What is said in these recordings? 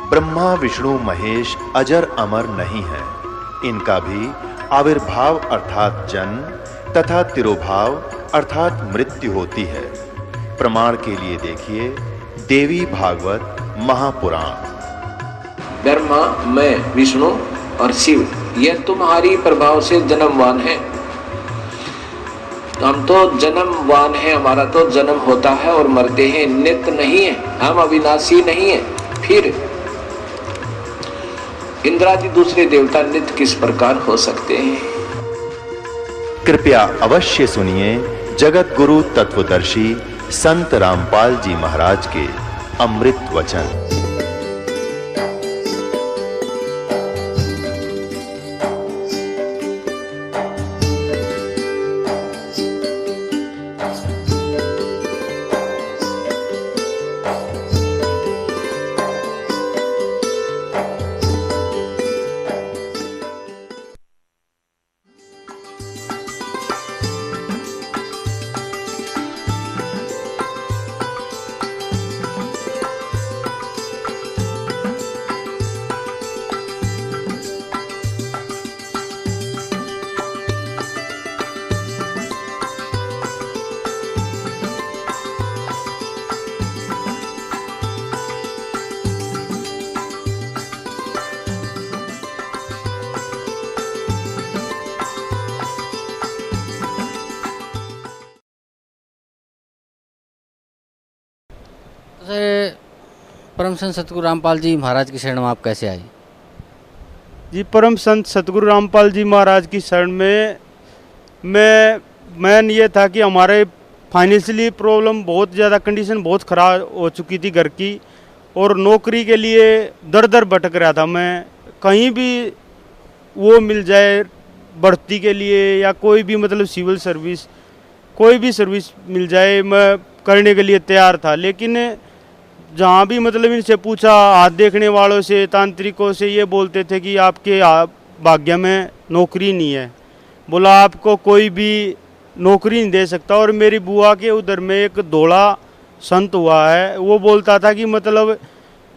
ब्रह्मा विष्णु महेश अजर अमर नहीं है। इनका भी आविर्भाव अर्थात जन्म तथा तिरोभाव अर्थात मृत्यु होती है। प्रमाण के लिए देखिए देवी भागवत महापुराण। ब्रह्मा, मैं, विष्णु और शिव ये तुम्हारी प्रभाव से जन्मवान है। हम तो जन्मवान है, हमारा तो जन्म होता है और मरते हैं, नित्य नहीं है, हम अविनाशी नहीं है। फिर इंद्रादि दूसरे देवता नित्य किस प्रकार हो सकते हैं? कृपया अवश्य सुनिए जगत गुरु तत्वदर्शी संत रामपाल जी महाराज के अमृत वचन। परम संत सतगुरु रामपाल जी महाराज की शरण में आप कैसे आए? जी, परम संत सतगुरु रामपाल जी महाराज की शरण में मैं ये था कि हमारे फाइनेंशियली प्रॉब्लम बहुत ज़्यादा, कंडीशन बहुत ख़राब हो चुकी थी घर की, और नौकरी के लिए दर दर भटक रहा था। मैं कहीं भी वो मिल जाए भर्ती के लिए या कोई भी मतलब सिविल सर्विस, कोई भी सर्विस मिल जाए मैं करने के लिए तैयार था। लेकिन जहाँ भी मतलब इनसे पूछा, हाथ देखने वालों से, तांत्रिकों से, ये बोलते थे कि आपके भाग्य में नौकरी नहीं है, बोला आपको कोई भी नौकरी नहीं दे सकता। और मेरी बुआ के उधर में एक धोला संत हुआ है, वो बोलता था कि मतलब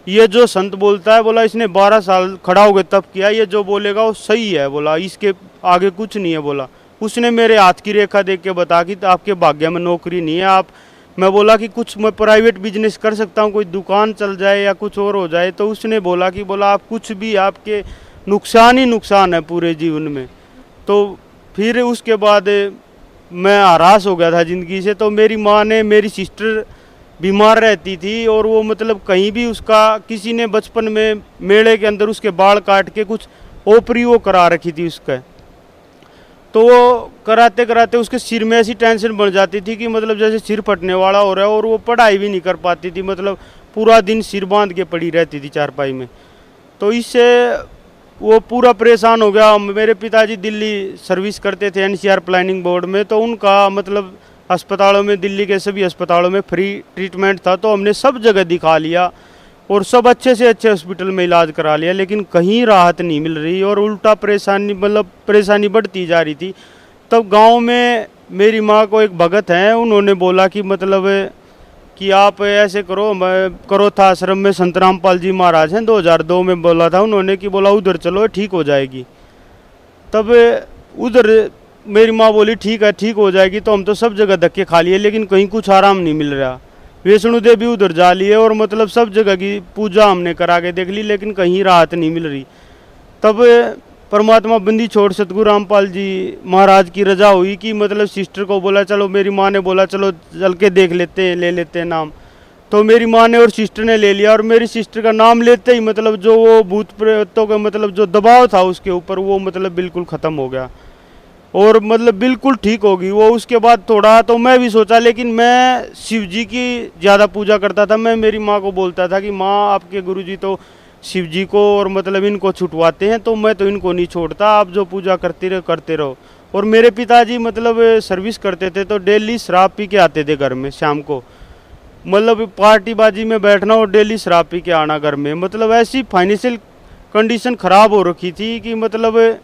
ये जो संत बोलता है, बोला इसने 12 साल खड़ा हो गए तब किया, ये जो बोलेगा वो सही है, बोला इसके आगे कुछ नहीं है। बोला उसने मेरे हाथ की रेखा देख के बता कि आपके भाग्य में नौकरी नहीं है। आप, मैं बोला कि कुछ मैं प्राइवेट बिजनेस कर सकता हूँ, कोई दुकान चल जाए या कुछ और हो जाए। तो उसने बोला कि बोला आप कुछ भी, आपके नुकसान ही नुकसान है पूरे जीवन में। तो फिर उसके बाद मैं हरास हो गया था ज़िंदगी से। तो मेरी माँ ने, मेरी सिस्टर बीमार रहती थी और वो मतलब कहीं भी उसका, किसी ने बचपन में मेले के अंदर उसके बाल काट के कुछ ओपरी वो करा रखी थी उसका। तो वो कराते कराते उसके सिर में ऐसी टेंशन बन जाती थी कि मतलब जैसे सिर फटने वाला हो रहा है, और वो पढ़ाई भी नहीं कर पाती थी, मतलब पूरा दिन सिर बांध के पड़ी रहती थी चारपाई में। तो इससे वो पूरा परेशान हो गया। मेरे पिताजी दिल्ली सर्विस करते थे एनसीआर प्लानिंग बोर्ड में, तो उनका मतलब अस्पतालों में, दिल्ली के सभी अस्पतालों में फ्री ट्रीटमेंट था। तो हमने सब जगह दिखा लिया और सब अच्छे से अच्छे हॉस्पिटल में इलाज करा लिया, लेकिन कहीं राहत नहीं मिल रही और उल्टा परेशानी बढ़ती जा रही थी। तब गांव में मेरी माँ को एक भगत हैं, उन्होंने बोला कि मतलब कि आप ऐसे करो, मैं करोथा आश्रम में संत रामपाल जी महाराज हैं, 2002 में बोला था उन्होंने, कि बोला उधर चलो ठीक हो जाएगी। तब उधर मेरी माँ बोली ठीक है, ठीक हो जाएगी। तो हम तो सब जगह धक्के खा लिए, लेकिन कहीं कुछ आराम नहीं मिल रहा। वैष्णो देवी उधर जा लिए और मतलब सब जगह की पूजा हमने करा के देख ली, लेकिन कहीं राहत नहीं मिल रही। तब परमात्मा बंदी छोड़ सतगुरु रामपाल जी महाराज की रजा हुई कि मतलब सिस्टर को बोला चलो, मेरी माँ ने बोला चलो चल के देख लेते हैं, ले लेते हैं नाम। तो मेरी माँ ने और सिस्टर ने ले लिया, और मेरी सिस्टर का नाम लेते ही मतलब जो वो भूत प्रेतों का मतलब जो दबाव था उसके ऊपर, वो मतलब बिल्कुल ख़त्म हो गया और मतलब बिल्कुल ठीक होगी वो। उसके बाद थोड़ा तो मैं भी सोचा, लेकिन मैं शिव जी की ज़्यादा पूजा करता था। मैं मेरी माँ को बोलता था कि माँ आपके गुरुजी तो शिव जी को और मतलब इनको छुटवाते हैं, तो मैं तो इनको नहीं छोड़ता, आप जो पूजा करते रहो। और मेरे पिताजी मतलब सर्विस करते थे, तो डेली शराब पी के आते थे घर में शाम को, मतलब पार्टीबाजी में बैठना और डेली शराब पी के आना घर में। मतलब ऐसी फाइनेंशियल कंडीशन ख़राब हो रखी थी कि मतलब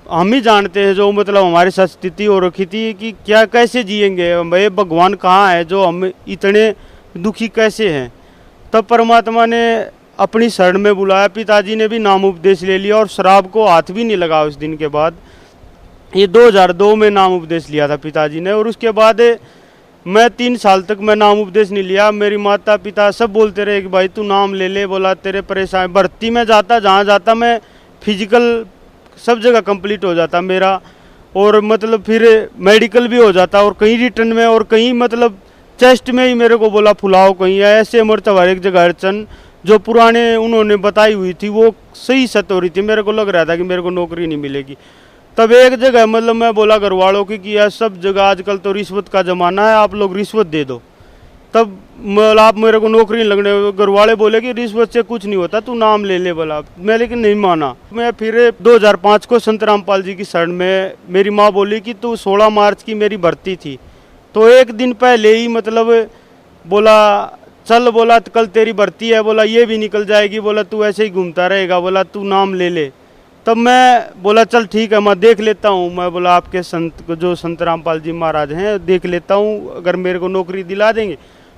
हम ही जानते हैं जो मतलब हमारे साथ स्थिति हो रखी थी कि क्या कैसे जिएंगे भाई, भगवान कहाँ है जो हम इतने दुखी कैसे हैं। तब परमात्मा ने अपनी शरण में बुलाया। पिताजी ने भी नाम उपदेश ले लिया और शराब को हाथ भी नहीं लगा उस दिन के बाद। ये 2002 में नाम उपदेश लिया था पिताजी ने, और उसके बाद मैं 3 साल तक मैं नाम उपदेश नहीं लिया। मेरी माता पिता सब बोलते रहे कि भाई तू नाम ले ले, बोला तेरे परेशान। भर्ती में जाता, जहाँ जाता मैं फिजिकल सब जगह कंप्लीट हो जाता मेरा, और मतलब फिर मेडिकल भी हो जाता, और कहीं रिटर्न में और कहीं मतलब चेस्ट में ही मेरे को बोला फुलाओ कहीं, ऐसे मरतब हर एक जगह अड़चन जो पुराने उन्होंने बताई हुई थी वो सही सत हो रही थी। मेरे को लग रहा था कि मेरे को नौकरी नहीं मिलेगी। तब एक जगह मतलब मैं बोला घर वालों की कि यार सब जगह आजकल तो रिश्वत का ज़माना है, आप लोग रिश्वत दे दो। तब मतलब आप मेरे को नौकरी नहीं लगने, घर वाले बोले कि रिश्वत से कुछ नहीं होता, तू नाम ले ले बोला। मैं लेकिन नहीं माना। मैं फिर 2005 को संत रामपाल जी की शरण में मेरी माँ बोली कि तू 16 मार्च की मेरी भर्ती थी, तो एक दिन पहले ही मतलब बोला चल, बोला कल तेरी भर्ती है, बोला ये भी निकल जाएगी, बोला तू ऐसे ही घूमता रहेगा, बोला तू नाम ले ले। तब मैं बोला चल ठीक है, मैं देख लेता हूँ। मैं बोला आपके संत जो संत रामपाल जी महाराज हैं देख लेता हूँ, अगर मेरे को नौकरी दिला देंगे।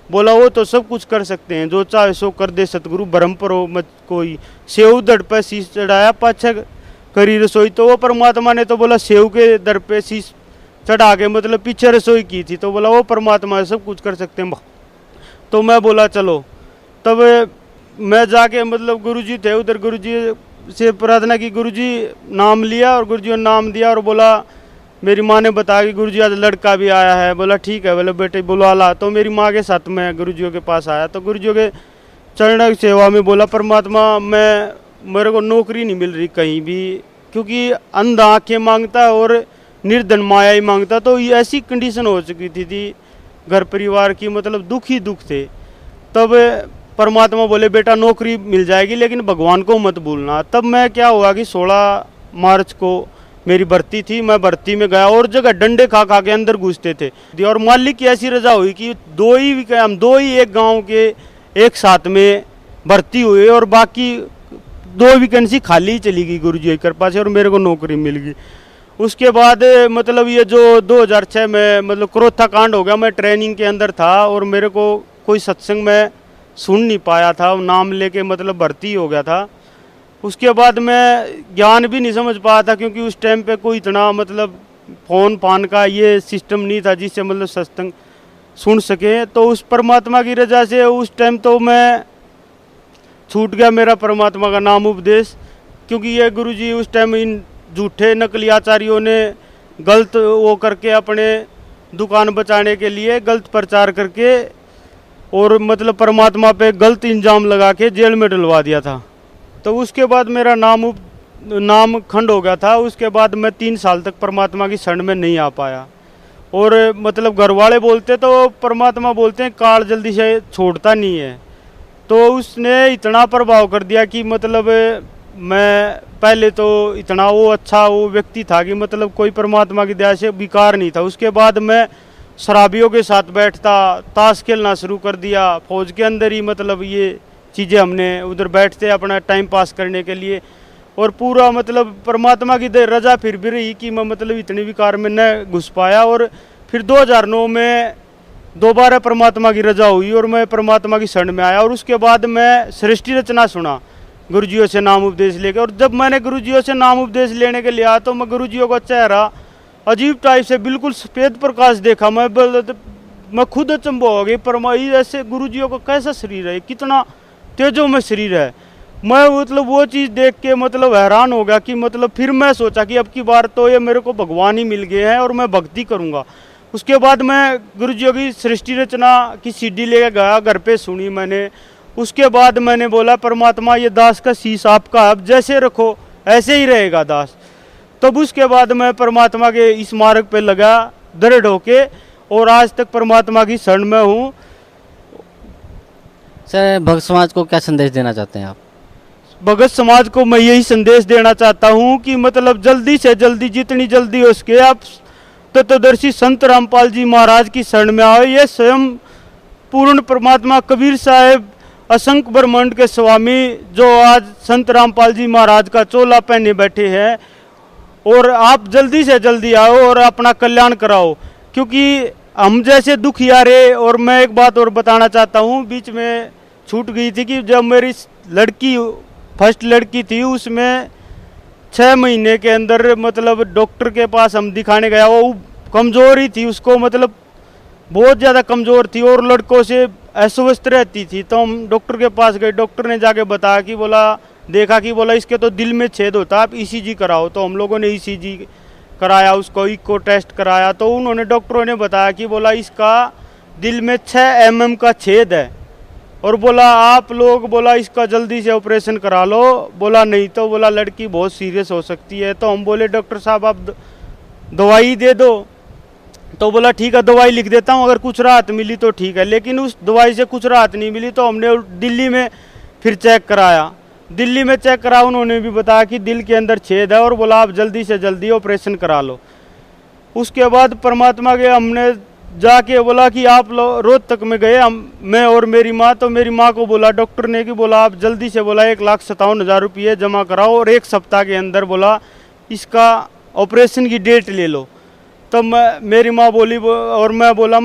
बोला वो तो सब कुछ कर सकते हैं, जो चाहे सो कर दे सतगुरु, भरम पर हो मत कोई। सेव दड़ पे शीश चढ़ाया, पाछा करी रसोई। तो वो परमात्मा ने तो बोला सेव के दर पे शीश चढ़ा के मतलब पीछे रसोई की थी, तो बोला वो परमात्मा सब कुछ कर सकते हैं। तो मैं बोला चलो। तब मैं जाके मतलब गुरुजी थे उधर, गुरुजी से प्रार्थना की, गुरुजी नाम लिया और गुरुजी ने नाम दिया और बोला, मेरी माँ ने बताया कि गुरुजी आज लड़का भी आया है। बोला ठीक है, बोले बेटे बुला ला। तो मेरी माँ के साथ मैं गुरुजियों के पास आया, तो गुरुजियों के चरण सेवा में बोला परमात्मा मेरे को नौकरी नहीं मिल रही कहीं भी, क्योंकि अंधा आँखें मांगता है और निर्धन माया ही मांगता। तो ये ऐसी कंडीशन हो चुकी थी घर परिवार की, मतलब दुख ही दुख थे। तब परमात्मा बोले बेटा नौकरी मिल जाएगी लेकिन भगवान को मत भूलना। तब मैं क्या हुआ कि 16 मार्च को मेरी भर्ती थी, मैं भर्ती में गया और जगह डंडे खा खा के अंदर घुसते थे। और मालिक की ऐसी रजा हुई कि हम दो ही एक गांव के एक साथ में भर्ती हुए और बाकी 2 वैकेंसी खाली ही चली गई गुरुजी की कृपा से, और मेरे को नौकरी मिल गई। उसके बाद मतलब ये जो 2006 में मतलब क्रोथा कांड हो गया, मैं ट्रेनिंग के अंदर था और मेरे को कोई सत्संग में सुन नहीं पाया था, नाम लेके मतलब भर्ती हो गया था। उसके बाद मैं ज्ञान भी नहीं समझ पाया था, क्योंकि उस टाइम पे कोई इतना मतलब फ़ोन फान का ये सिस्टम नहीं था जिससे मतलब सत्संग सुन सके। तो उस परमात्मा की रजा से उस टाइम तो मैं छूट गया मेरा परमात्मा का नाम उपदेश, क्योंकि ये गुरुजी उस टाइम इन झूठे नकली आचार्यों ने गलत वो करके अपने दुकान बचाने के लिए गलत प्रचार करके और मतलब परमात्मा पे गलत इंजाम लगा के जेल में डलवा दिया था। तो उसके बाद मेरा नाम खंड हो गया था। उसके बाद मैं 3 साल तक परमात्मा की शरण में नहीं आ पाया, और मतलब घर वाले बोलते तो परमात्मा बोलते हैं काल जल्दी से छोड़ता नहीं है। तो उसने इतना प्रभाव कर दिया कि मतलब मैं पहले तो इतना वो अच्छा वो व्यक्ति था कि मतलब कोई परमात्मा की दया से बेकार नहीं था। उसके बाद मैं शराबियों के साथ बैठता, ताश खेलना शुरू कर दिया फौज के अंदर ही, मतलब ये चीज़ें हमने उधर बैठते अपना टाइम पास करने के लिए। और पूरा मतलब परमात्मा की रजा फिर भी रही कि मैं मतलब इतनी विकार में न घुस पाया। और फिर 2009 में दोबारा परमात्मा की रजा हुई और मैं परमात्मा की शरण में आया। और उसके बाद मैं सृष्टि रचना सुना गुरुजियों से नाम उपदेश लेकर। और जब मैंने गुरुजियों से नाम उपदेश लेने के लिए आया तो मैं गुरुजियों का चेहरा अजीब टाइप से बिल्कुल सफ़ेद प्रकाश देखा। मैं खुद अचंभव हो गई, परमाई ऐसे गुरुजियों का कैसा शरीर है, कितना तेजो में शरीर है। मैं मतलब वो चीज़ देख के मतलब हैरान हो गया कि मतलब फिर मैं सोचा कि अब की बार तो ये मेरे को भगवान ही मिल गए हैं और मैं भक्ति करूँगा। उसके बाद मैं गुरुजियों की सृष्टि रचना की सीडी लेकर गया, घर पे सुनी मैंने। उसके बाद मैंने बोला परमात्मा ये दास का शीश आपका, अब जैसे रखो ऐसे ही रहेगा दास। तब उसके बाद मैं परमात्मा के इस मार्ग पे लगा दृढ़ होके, और आज तक परमात्मा की शरण में हूँ। सर भक्त समाज को क्या संदेश देना चाहते हैं आप? भगत समाज को मैं यही संदेश देना चाहता हूँ कि मतलब जल्दी से जल्दी जितनी जल्दी हो सके आप तत्वदर्शी संत रामपाल जी महाराज की शरण में आओ। ये स्वयं पूर्ण परमात्मा कबीर साहब असंख्य ब्रह्मांड के स्वामी जो आज संत रामपाल जी महाराज का चोला पहने बैठे हैं, और आप जल्दी से जल्दी आओ और अपना कल्याण कराओ, क्योंकि हम जैसे दुखियारे। और मैं एक बात और बताना चाहता हूँ, बीच में छूट गई थी कि जब मेरी लड़की फर्स्ट लड़की थी, उसमें 6 महीने के अंदर मतलब डॉक्टर के पास हम दिखाने गया, वो कमज़ोर ही थी, उसको मतलब बहुत ज़्यादा कमज़ोर थी और लड़कों से अस्वस्थ रहती थी। तो हम डॉक्टर के पास गए, डॉक्टर ने जाके बताया कि बोला देखा कि बोला इसके तो दिल में छेद होता है, आप ईसीजी कराओ। तो हम लोगों ने ईसीजी कराया, उसको इको टेस्ट कराया, तो उन्होंने डॉक्टरों ने बताया कि बोला इसका दिल में 6 mm का छेद है और बोला आप लोग बोला इसका जल्दी से ऑपरेशन करा लो, बोला नहीं तो बोला लड़की बहुत सीरियस हो सकती है। तो हम बोले डॉक्टर साहब आप दवाई दे दो, तो बोला ठीक है दवाई लिख देता हूँ, अगर कुछ राहत मिली तो ठीक है। लेकिन उस दवाई से कुछ राहत नहीं मिली, तो हमने दिल्ली में फिर चेक कराया। दिल्ली में चेक करा, उन्होंने भी बताया कि दिल के अंदर छेद है और बोला आप जल्दी से जल्दी ऑपरेशन करा लो। उसके बाद परमात्मा के हमने जाके बोला कि आप रोहतक में गए, मैं और मेरी माँ। तो मेरी माँ को बोला डॉक्टर ने कि बोला आप जल्दी से बोला 1,57,000 रुपये जमा कराओ और 1 सप्ताह के अंदर बोला इसका ऑपरेशन की डेट ले लो। तो मेरी माँ बोली और मैं बोला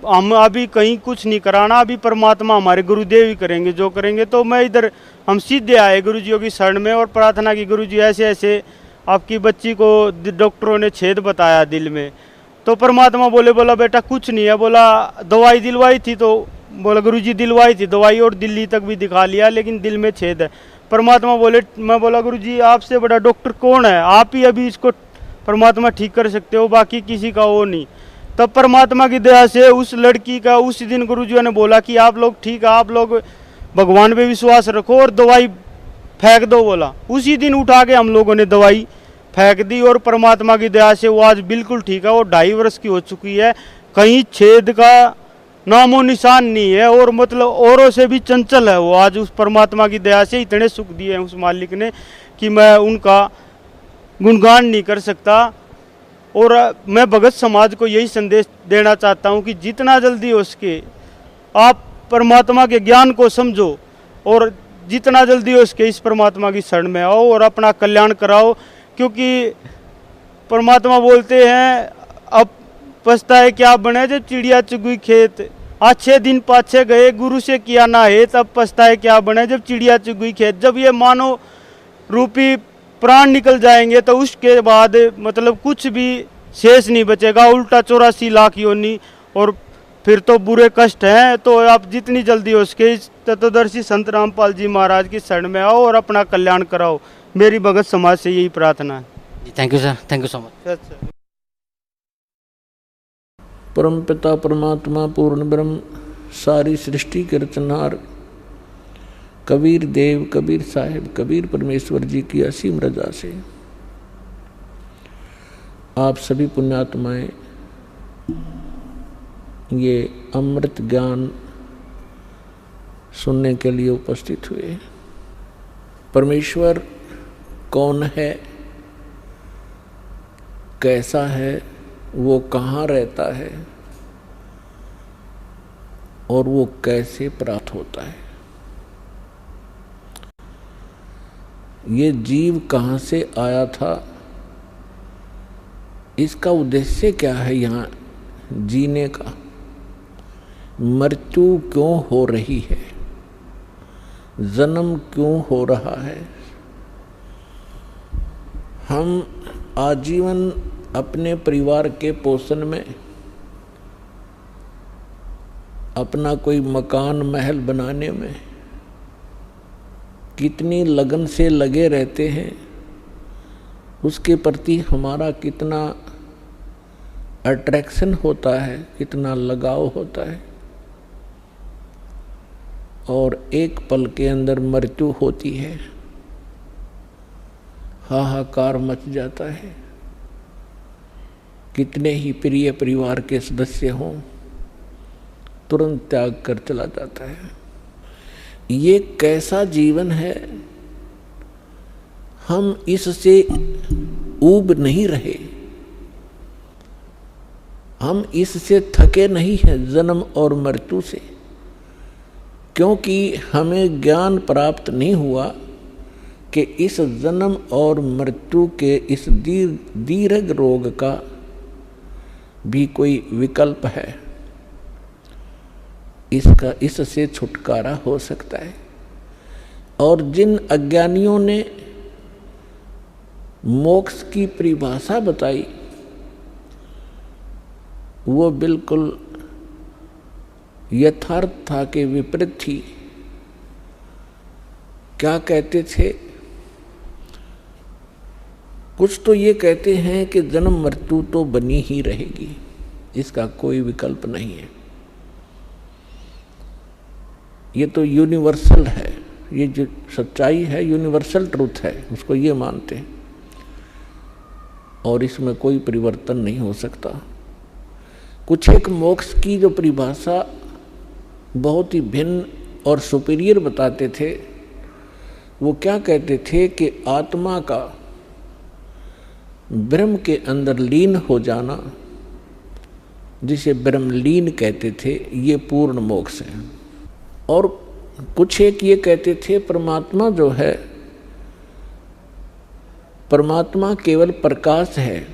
हम अभी कहीं कुछ नहीं कराना, अभी परमात्मा हमारे गुरुदेव ही करेंगे जो करेंगे। तो मैं इधर हम सीधे आए गुरुजियों की शरण में और प्रार्थना की, गुरुजी ऐसे ऐसे आपकी बच्ची को डॉक्टरों ने छेद बताया दिल में। तो परमात्मा बोला बेटा कुछ नहीं है, बोला दवाई दिलवाई थी, तो बोला गुरुजी दिलवाई थी दवाई और दिल्ली तक भी दिखा लिया, लेकिन दिल में छेद है। परमात्मा बोले, मैं बोला गुरुजी आपसे बड़ा डॉक्टर कौन है, आप ही अभी इसको परमात्मा ठीक कर सकते हो, बाकी किसी का वो नहीं। तब परमात्मा की दया से उस लड़की का उस दिन गुरुजियों ने बोला कि आप लोग ठीक है, आप लोग भगवान पे विश्वास रखो और दवाई फेंक दो। बोला उसी दिन उठा के हम लोगों ने दवाई फेंक दी और परमात्मा की दया से वो आज बिल्कुल ठीक है। वो 2.5 वर्ष की हो चुकी है, कहीं छेद का नामो निशान नहीं है और मतलब औरों से भी चंचल है वो। आज उस परमात्मा की दया से इतने सुख दिए हैं उस मालिक ने कि मैं उनका गुणगान नहीं कर सकता। और मैं भगत समाज को यही संदेश देना चाहता हूँ कि जितना जल्दी हो सके आप परमात्मा के ज्ञान को समझो और जितना जल्दी हो सके इस परमात्मा की शरण में आओ और अपना कल्याण कराओ, क्योंकि परमात्मा बोलते हैं अब पछताए क्या बने जब चिड़िया चुगी खेत, अच्छे दिन पाछे गए गुरु से किया ना है, तब पछताए क्या बने जब चिड़िया चुगी खेत। जब ये मानव रूपी प्राण निकल जाएंगे तो उसके बाद मतलब कुछ भी शेष नहीं बचेगा, उल्टा 84 लाख योनि और फिर तो बुरे कष्ट हैं। तो आप जितनी जल्दी हो सके इस तत्वदर्शी संत रामपाल जी महाराज की शरण में आओ और अपना कल्याण कराओ। मेरी भगत समाज से यही प्रार्थना है जी। Thank you sir, thank you so much. परम पिता परमात्मा पूर्ण ब्रह्म सारी सृष्टि के रचनहार कबीर देव कबीर साहिब कबीर परमेश्वर जी की असीम रजा से आप सभी पुण्यात्माएं ये अमृत ज्ञान सुनने के लिए उपस्थित हुए। परमेश्वर कौन है, कैसा है, वो कहाँ रहता है और वो कैसे प्राप्त होता है, ये जीव कहाँ से आया था, इसका उद्देश्य क्या है यहाँ जीने का, मृत्यु क्यों हो रही है, जन्म क्यों हो रहा है। हम आजीवन अपने परिवार के पोषण में अपना कोई मकान महल बनाने में कितनी लगन से लगे रहते हैं, उसके प्रति हमारा कितना अट्रैक्शन होता है, कितना लगाव होता है। और एक पल के अंदर मृत्यु होती है, हाहाकार मच जाता है। कितने ही प्रिय परिवार के सदस्य हों, तुरंत त्याग कर चला जाता है। ये कैसा जीवन है, हम इससे ऊब नहीं रहे, हम इससे थके नहीं हैं जन्म और मृत्यु से, क्योंकि हमें ज्ञान प्राप्त नहीं हुआ कि इस जन्म और मृत्यु के इस दीर्घ रोग का भी कोई विकल्प है, इससे छुटकारा हो सकता है। और जिन अज्ञानियों ने मोक्ष की परिभाषा बताई वो बिल्कुल यथार्थता के विपरीत थी। क्या कहते थे? कुछ तो ये कहते हैं कि जन्म मृत्यु तो बनी ही रहेगी, इसका कोई विकल्प नहीं है, ये तो यूनिवर्सल है, ये जो सच्चाई है यूनिवर्सल ट्रूथ है, उसको ये मानते हैं और इसमें कोई परिवर्तन नहीं हो सकता। कुछ एक मोक्ष की जो परिभाषा बहुत ही भिन्न और सुपीरियर बताते थे, वो क्या कहते थे कि आत्मा का ब्रह्म के अंदर लीन हो जाना, जिसे ब्रह्मलीन कहते थे, ये पूर्ण मोक्ष है। और कुछ एक ये कहते थे परमात्मा जो है, परमात्मा केवल प्रकाश है।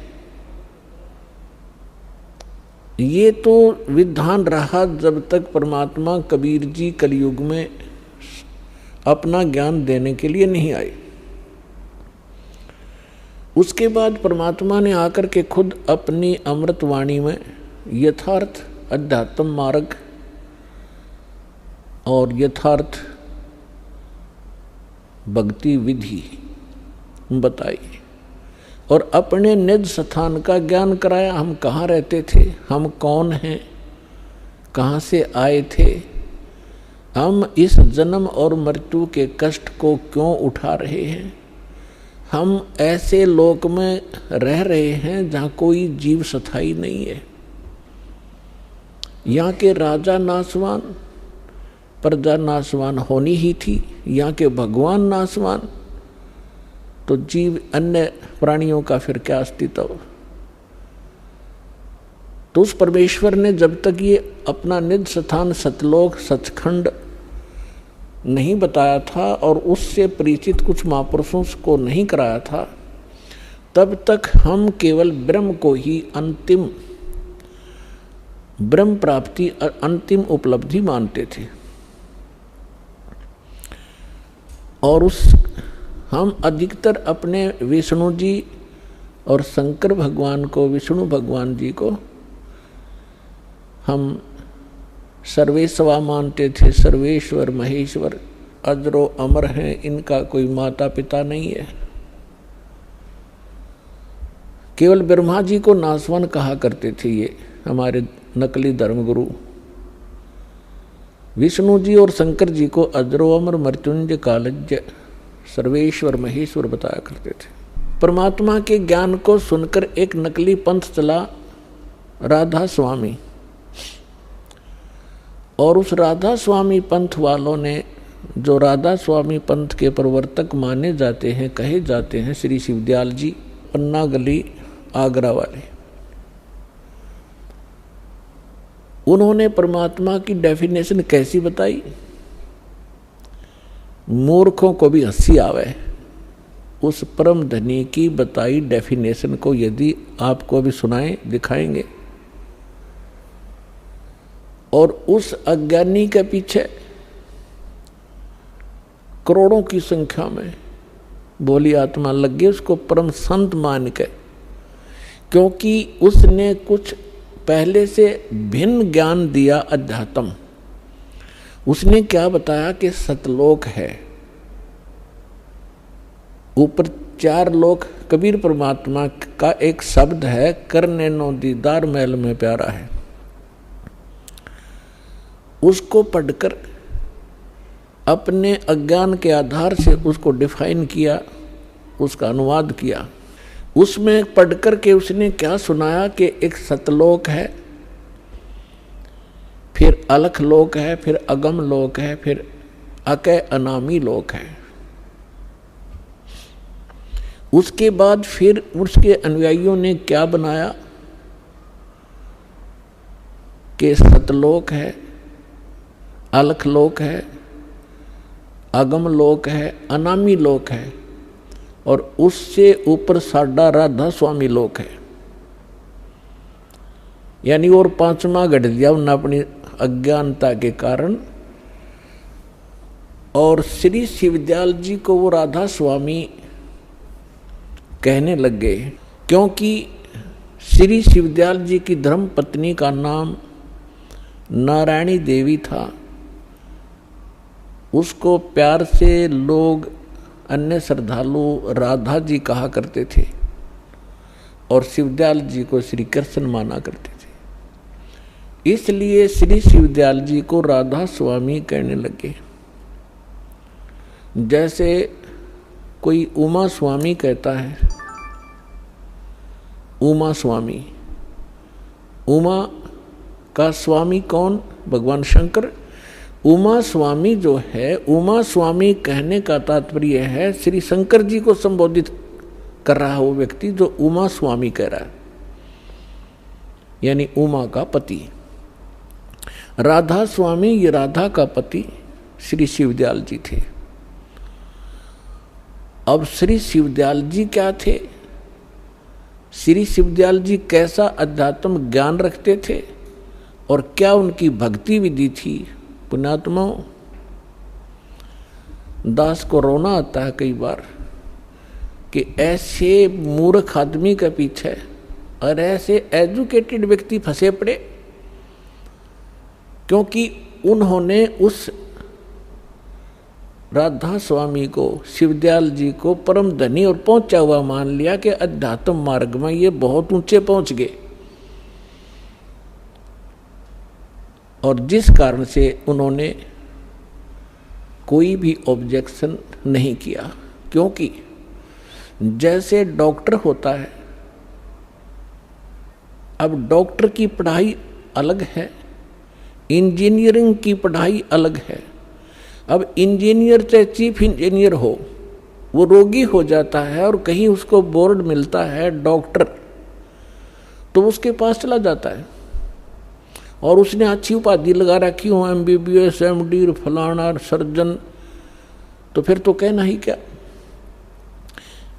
ये तो विधान रहा जब तक परमात्मा कबीर जी कलयुग में अपना ज्ञान देने के लिए नहीं आए। उसके बाद परमात्मा ने आकर के खुद अपनी अमृत वाणी में यथार्थ अध्यात्म मार्ग और यथार्थ भक्ति विधि बताई और अपने निज स्थान का ज्ञान कराया। हम कहाँ रहते थे, हम कौन हैं, कहाँ से आए थे, हम इस जन्म और मृत्यु के कष्ट को क्यों उठा रहे हैं, हम ऐसे लोक में रह रहे हैं जहाँ कोई जीव स्थायी नहीं है। यहाँ के राजा नासवान, प्रजा नासवान होनी ही थी, यहाँ के भगवान नासवान, तो जीव अन्य प्राणियों का फिर क्या अस्तित्व। तो उस परमेश्वर ने जब तक ये अपना निज स्थान सतलोक सचखंड नहीं बताया था और उससे परिचित कुछ महापुरुषों को नहीं कराया था, तब तक हम केवल ब्रह्म को ही अंतिम ब्रह्म प्राप्ति अंतिम उपलब्धि मानते थे। और हम अधिकतर अपने विष्णु जी और शंकर भगवान को, विष्णु भगवान जी को हम सर्वेश्वर मानते थे। सर्वेश्वर महेश्वर अजरो अमर हैं, इनका कोई माता पिता नहीं है। केवल ब्रह्मा जी को नासवान कहा करते थे ये हमारे नकली धर्मगुरु। विष्णु जी और शंकर जी को अजरो अमर मृत्युंजय कालज्य सर्वेश्वर महेश्वर बताया करते थे। परमात्मा के ज्ञान को सुनकर एक नकली पंथ चला, राधा स्वामी, और उस राधा स्वामी पंथ वालों ने, जो राधा स्वामी पंथ के प्रवर्तक माने जाते हैं, कहे जाते हैं, श्री शिवदयाल जी, पन्ना गली आगरा वाले, उन्होंने परमात्मा की डेफिनेशन कैसी बताई, मूर्खों को भी हंसी आवे। उस परम धनी की बताई डेफिनेशन को यदि आपको अभी सुनाएं, दिखाएंगे, और उस अज्ञानी के पीछे करोड़ों की संख्या में भोली आत्मा लग गई उसको परम संत मान के, क्योंकि उसने कुछ पहले से भिन्न ज्ञान दिया अध्यात्म। उसने क्या बताया कि सतलोक है, ऊपर 4 लोक। कबीर परमात्मा का एक शब्द है, करने नो दीदार महल में प्यारा है। उसको पढ़कर अपने अज्ञान के आधार से उसको डिफाइन किया, उसका अनुवाद किया। उसमें पढ़कर के उसने क्या सुनाया कि एक सतलोक है, फिर अलख लोक है, फिर अगम लोक है, फिर अकय अनामी लोक है। उसके बाद फिर उसके अनुयायियों ने क्या बनाया कि सतलोक है, अलख लोक है, अगम लोक है, अनामी लोक है, और उससे ऊपर साडा राधा स्वामी लोक है। यानी और 5वां घट दिया उन्हें अपनी अज्ञानता के कारण। और श्री शिवदयाल जी को वो राधा स्वामी कहने लग गए, क्योंकि श्री शिवदयाल जी की धर्म पत्नी का नाम नारायणी देवी था। उसको प्यार से लोग, अन्य श्रद्धालु राधा जी कहा करते थे और शिवदयाल जी को श्री कृष्ण माना करते थे। इसलिए श्री शिवदयाल जी को राधा स्वामी कहने लगे। जैसे कोई उमा स्वामी कहता है, उमा स्वामी, उमा का स्वामी कौन? भगवान शंकर। उमा स्वामी जो है, उमा स्वामी कहने का तात्पर्य है श्री शंकर जी को संबोधित कर रहा है वो व्यक्ति जो उमा स्वामी कह रहा है, यानी उमा का पति। राधा स्वामी, ये राधा का पति श्री शिवदयाल जी थे। अब श्री शिवदयाल जी क्या थे? श्री शिवदयाल जी कैसा अध्यात्म ज्ञान रखते थे और क्या उनकी भक्ति विधि थी? पुण्यात्माओं, दास को रोना आता है कई बार कि ऐसे मूर्ख आदमी के पीछे और ऐसे एजुकेटेड व्यक्ति फंसे पड़े, क्योंकि उन्होंने उस राधा स्वामी को, शिवदयाल जी को परम धनी और पहुंचा हुआ मान लिया कि अध्यात्म मार्ग में ये बहुत ऊंचे पहुंच गए। और जिस कारण से उन्होंने कोई भी ऑब्जेक्शन नहीं किया, क्योंकि जैसे डॉक्टर होता है, अब डॉक्टर की पढ़ाई अलग है, इंजीनियरिंग की पढ़ाई अलग है। अब इंजीनियर चाहे चीफ इंजीनियर हो, वो रोगी हो जाता है और कहीं उसको बोर्ड मिलता है डॉक्टर, तो उसके पास चला जाता है और उसने अच्छी उपाधि लगा रखी हो, MBBS, MD, फलाना, सर्जन, तो फिर तो कहना ही क्या।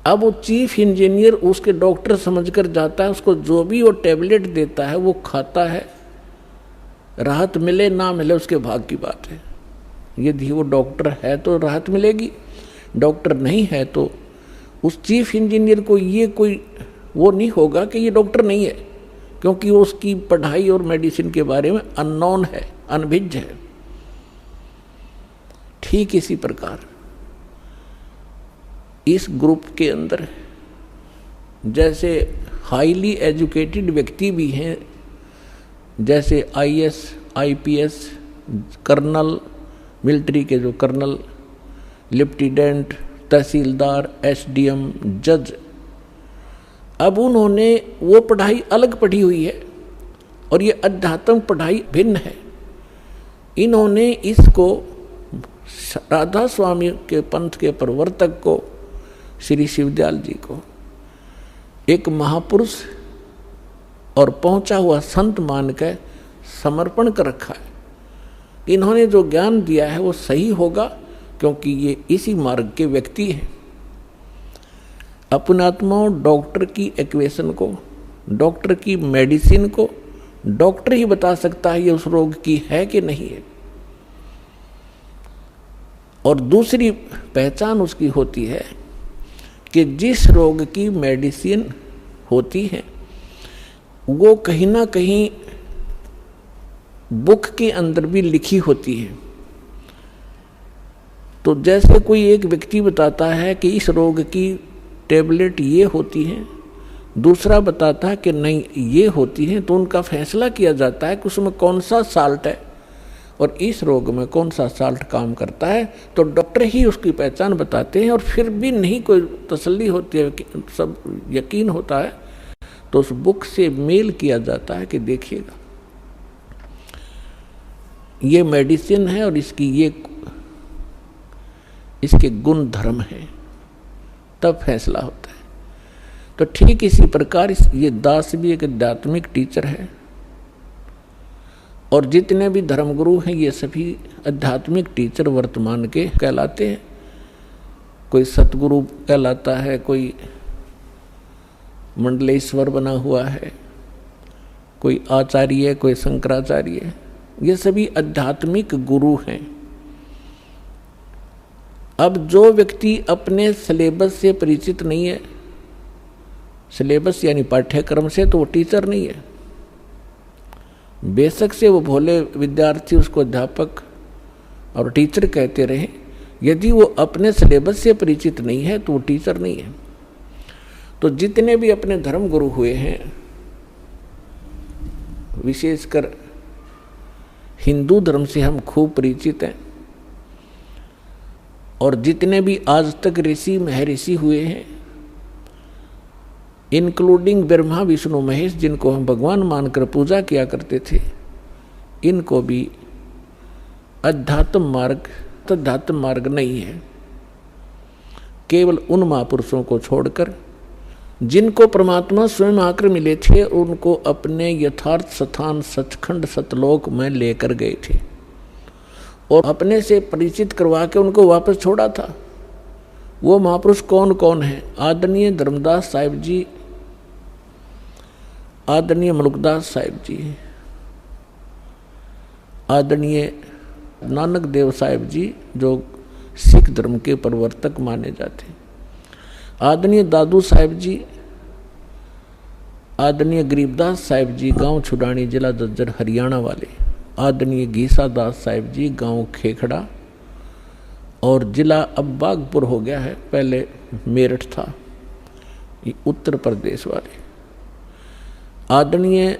अब वो चीफ इंजीनियर उसके डॉक्टर समझकर जाता है, उसको जो भी वो टैबलेट देता है वो खाता है, राहत मिले ना मिले उसके भाग की बात है। यदि वो डॉक्टर है तो राहत मिलेगी, डॉक्टर नहीं है तो उस चीफ इंजीनियर को ये कोई वो नहीं होगा कि ये डॉक्टर नहीं है, क्योंकि वो उसकी पढ़ाई और मेडिसिन के बारे में अननोन है, अनभिज्ञ है। ठीक इसी प्रकार इस ग्रुप के अंदर जैसे हाईली एजुकेटेड व्यक्ति भी हैं, जैसे IAS, IPS, कर्नल, मिलिट्री के जो कर्नल, लेफ्टिनेंट, तहसीलदार, SDM, जज, अब उन्होंने वो पढ़ाई अलग पढ़ी हुई है और ये अध्यात्म पढ़ाई भिन्न है। इन्होंने इसको राधा स्वामी के पंथ के प्रवर्तक को, श्री शिवदयाल जी को, एक महापुरुष और पहुंचा हुआ संत मान कर समर्पण कर रखा है। इन्होंने जो ज्ञान दिया है वो सही होगा, क्योंकि ये इसी मार्ग के व्यक्ति हैं। अपनात्माओं, डॉक्टर की इक्वेशन को, डॉक्टर की मेडिसिन को डॉक्टर ही बता सकता है ये उस रोग की है कि नहीं है। और दूसरी पहचान उसकी होती है कि जिस रोग की मेडिसिन होती है वो कहीं ना कहीं बुक के अंदर भी लिखी होती है। तो जैसे कोई एक व्यक्ति बताता है कि इस रोग की टेबलेट ये होती है, दूसरा बताता है कि नहीं ये होती है, तो उनका फैसला किया जाता है कि उसमें कौन सा साल्ट है और इस रोग में कौन सा साल्ट काम करता है। तो डॉक्टर ही उसकी पहचान बताते हैं और फिर भी नहीं कोई तसल्ली होती है, सब यकीन होता है, तो उस बुक से मेल किया जाता है कि देखिएगा ये मेडिसिन है और इसके गुण धर्म है, तब फैसला होता है। तो ठीक इसी प्रकार ये दास भी एक आध्यात्मिक टीचर है और जितने भी धर्मगुरु हैं ये सभी आध्यात्मिक टीचर वर्तमान के कहलाते हैं। कोई सतगुरु कहलाता है, कोई मंडलेश्वर बना हुआ है, कोई आचार्य, कोई शंकराचार्य, ये सभी आध्यात्मिक गुरु हैं। अब जो व्यक्ति अपने सिलेबस से परिचित नहीं है, सिलेबस यानी पाठ्यक्रम से, तो वो टीचर नहीं है। बेशक से वो भोले विद्यार्थी उसको अध्यापक और टीचर कहते रहे, यदि वो अपने सिलेबस से परिचित नहीं है तो वो टीचर नहीं है। तो जितने भी अपने धर्म गुरु हुए हैं, विशेषकर हिंदू धर्म से हम खूब परिचित हैं, और जितने भी आज तक ऋषि महर्षि हुए हैं, इंक्लूडिंग ब्रह्मा विष्णु महेश, जिनको हम भगवान मानकर पूजा किया करते थे, इनको भी अध्यात्म मार्ग नहीं है। केवल उन महापुरुषों को छोड़कर जिनको परमात्मा स्वयं आकर मिले थे, उनको अपने यथार्थ स्थान सचखंड सतलोक में लेकर गए थे और अपने से परिचित करवा के उनको वापस छोड़ा था। वो महापुरुष कौन कौन है? आदरणीय धर्मदास साहिब जी, आदरणीय मलुकदास साहिब जी, आदरणीय नानक देव साहिब जी जो सिख धर्म के प्रवर्तक माने जाते, आदरणीय दादू साहिब जी, आदरणीय गरीबदास साहिब जी गांव छुडानी जिला जज्जर हरियाणा वाले, आदरणीय गीसा दास साहिब जी गांव खेखड़ा और जिला अब बागपुर हो गया है, पहले मेरठ था, ये उत्तर प्रदेश वाले, आदरणीय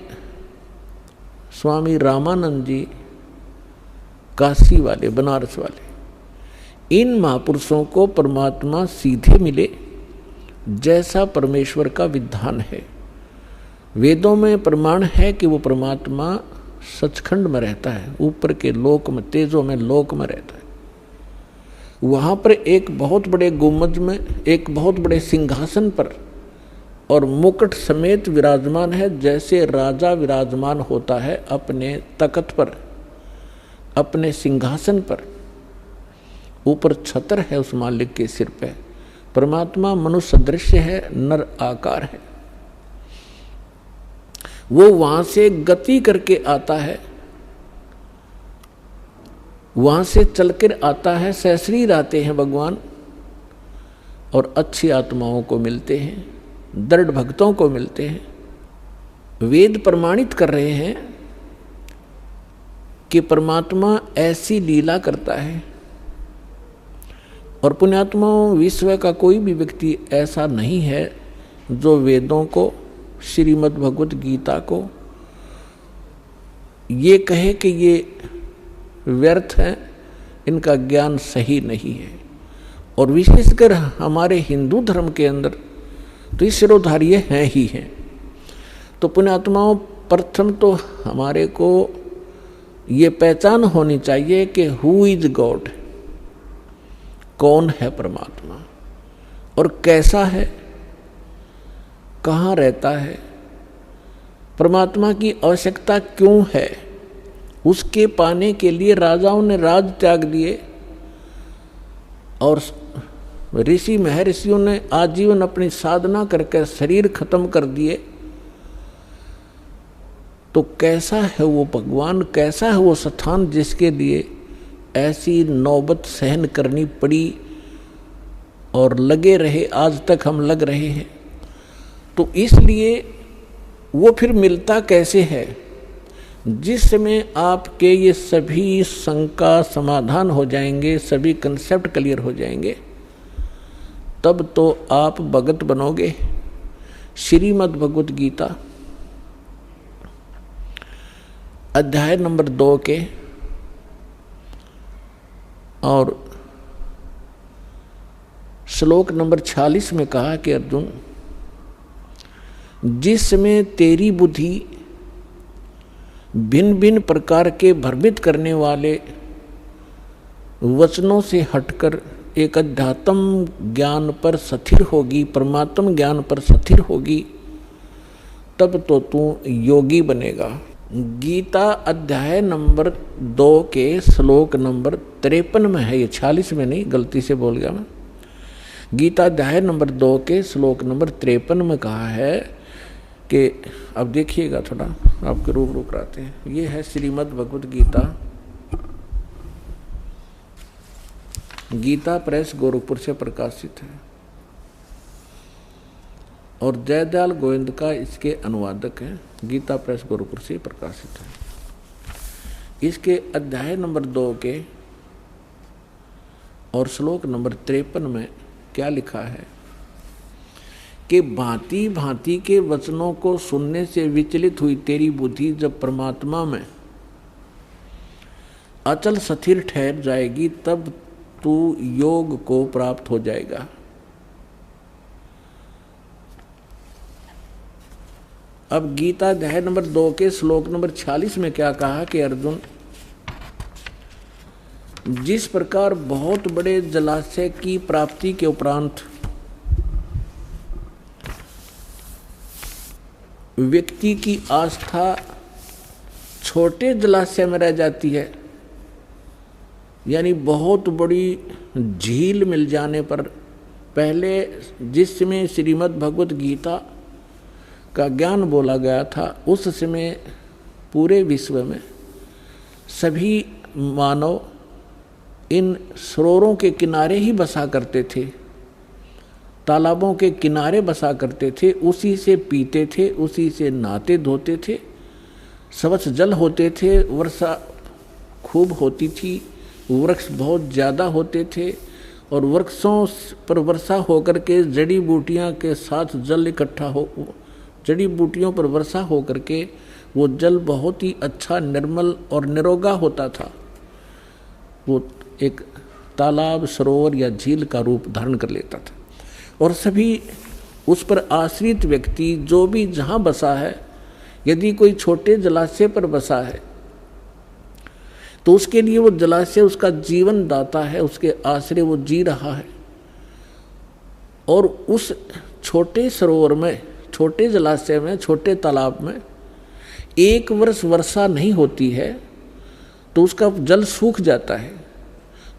स्वामी रामानंद जी काशी वाले, बनारस वाले। इन महापुरुषों को परमात्मा सीधे मिले जैसा परमेश्वर का विधान है। वेदों में प्रमाण है कि वो परमात्मा सचखंड में रहता है, ऊपर के लोक में, तेजों में लोक में रहता है। वहाँ पर एक बहुत बड़े गुम्बद में, एक बहुत बड़े सिंहासन पर और मुकुट समेत विराजमान है, जैसे राजा विराजमान होता है अपने तख्त पर, अपने सिंहासन पर। ऊपर छतर है उस मालिक के सिर पे। परमात्मा मनुष्य सदृश है, नर आकार है। वो वहां से गति करके आता है, वहां से चलकर आता है, सशरीर आते हैं भगवान और अच्छी आत्माओं को मिलते हैं, दृढ़ भक्तों को मिलते हैं। वेद प्रमाणित कर रहे हैं कि परमात्मा ऐसी लीला करता है, और पुण्यात्माओं, विश्व का कोई भी व्यक्ति ऐसा नहीं है जो वेदों को, श्रीमद् भगवत गीता को ये कहे कि ये व्यर्थ है, इनका ज्ञान सही नहीं है। और विशेषकर हमारे हिंदू धर्म के अंदर तो ये सिरोधार्य हैं ही हैं। तो पुण्यात्माओं, प्रथम तो हमारे को ये पहचान होनी चाहिए कि हु इज गॉड, कौन है परमात्मा और कैसा है, कहाँ रहता है, परमात्मा की आवश्यकता क्यों है। उसके पाने के लिए राजाओं ने राज त्याग दिए और ऋषि महर्षियों ने आजीवन अपनी साधना करके शरीर खत्म कर दिए। तो कैसा है वो भगवान, कैसा है वो स्थान जिसके लिए ऐसी नौबत सहन करनी पड़ी और लगे रहे, आज तक हम लग रहे हैं। तो इसलिए वो फिर मिलता कैसे है? जिस समय आपके ये सभी शंका समाधान हो जाएंगे, सभी कंसेप्ट क्लियर हो जाएंगे, तब तो आप भगत बनोगे। श्रीमद् भगवत गीता अध्याय नंबर 2 के और श्लोक नंबर 46 में कहा कि अर्जुन, जिसमें तेरी बुद्धि भिन्न भिन्न प्रकार के भ्रमित करने वाले वचनों से हटकर एक अध्यात्म ज्ञान पर स्थिर होगी, परमात्म ज्ञान पर स्थिर होगी, तब तो तू योगी बनेगा। गीता अध्याय नंबर 2 के श्लोक नंबर 53 में है, ये 46 में नहीं, गलती से बोल गया मैं। गीता अध्याय नंबर 2 के श्लोक नंबर 53 में कहा है कि, अब देखिएगा थोड़ा आपके रूप कराते हैं। ये है श्रीमद् भगवत गीता गीता प्रेस गोरखपुर से प्रकाशित है और जयदयाल गोविंद का इसके अनुवादक है। गीता प्रेस गोरखपुर से प्रकाशित है। इसके अध्याय नंबर 2 के और श्लोक नंबर 53 में क्या लिखा है कि भांति भांति के वचनों को सुनने से विचलित हुई तेरी बुद्धि जब परमात्मा में अचल स्थिर ठहर जाएगी तब तू योग को प्राप्त हो जाएगा। अब गीता अध्याय नंबर 2 के श्लोक नंबर 46 में क्या कहा कि अर्जुन, जिस प्रकार बहुत बड़े जलाशय की प्राप्ति के उपरांत व्यक्ति की आस्था छोटे जलाशय में रह जाती है, यानी बहुत बड़ी झील मिल जाने पर, पहले जिस समय श्रीमद् भगवत गीता का ज्ञान बोला गया था उस समय पूरे विश्व में सभी मानव इन सरोवरों के किनारे ही बसा करते थे, तालाबों के किनारे बसा करते थे, उसी से पीते थे, उसी से नहाते धोते थे, स्वच्छ जल होते थे, वर्षा खूब होती थी, वृक्ष बहुत ज़्यादा होते थे और वृक्षों पर वर्षा होकर के जड़ी बूटियाँ के साथ जल इकट्ठा हो, जड़ी बूटियों पर वर्षा होकर के वो जल बहुत ही अच्छा निर्मल और निरोगा होता था। वो एक तालाब, सरोवर या झील का रूप धारण कर लेता था और सभी उस पर आश्रित व्यक्ति जो भी जहाँ बसा है, यदि कोई छोटे जलाशय पर बसा है तो उसके लिए वो जलाशय उसका जीवन दाता है, उसके आश्रय वो जी रहा है। और उस छोटे सरोवर में, छोटे जलाशय में, छोटे तालाब में 1 वर्ष वर्षा नहीं होती है तो उसका जल सूख जाता है,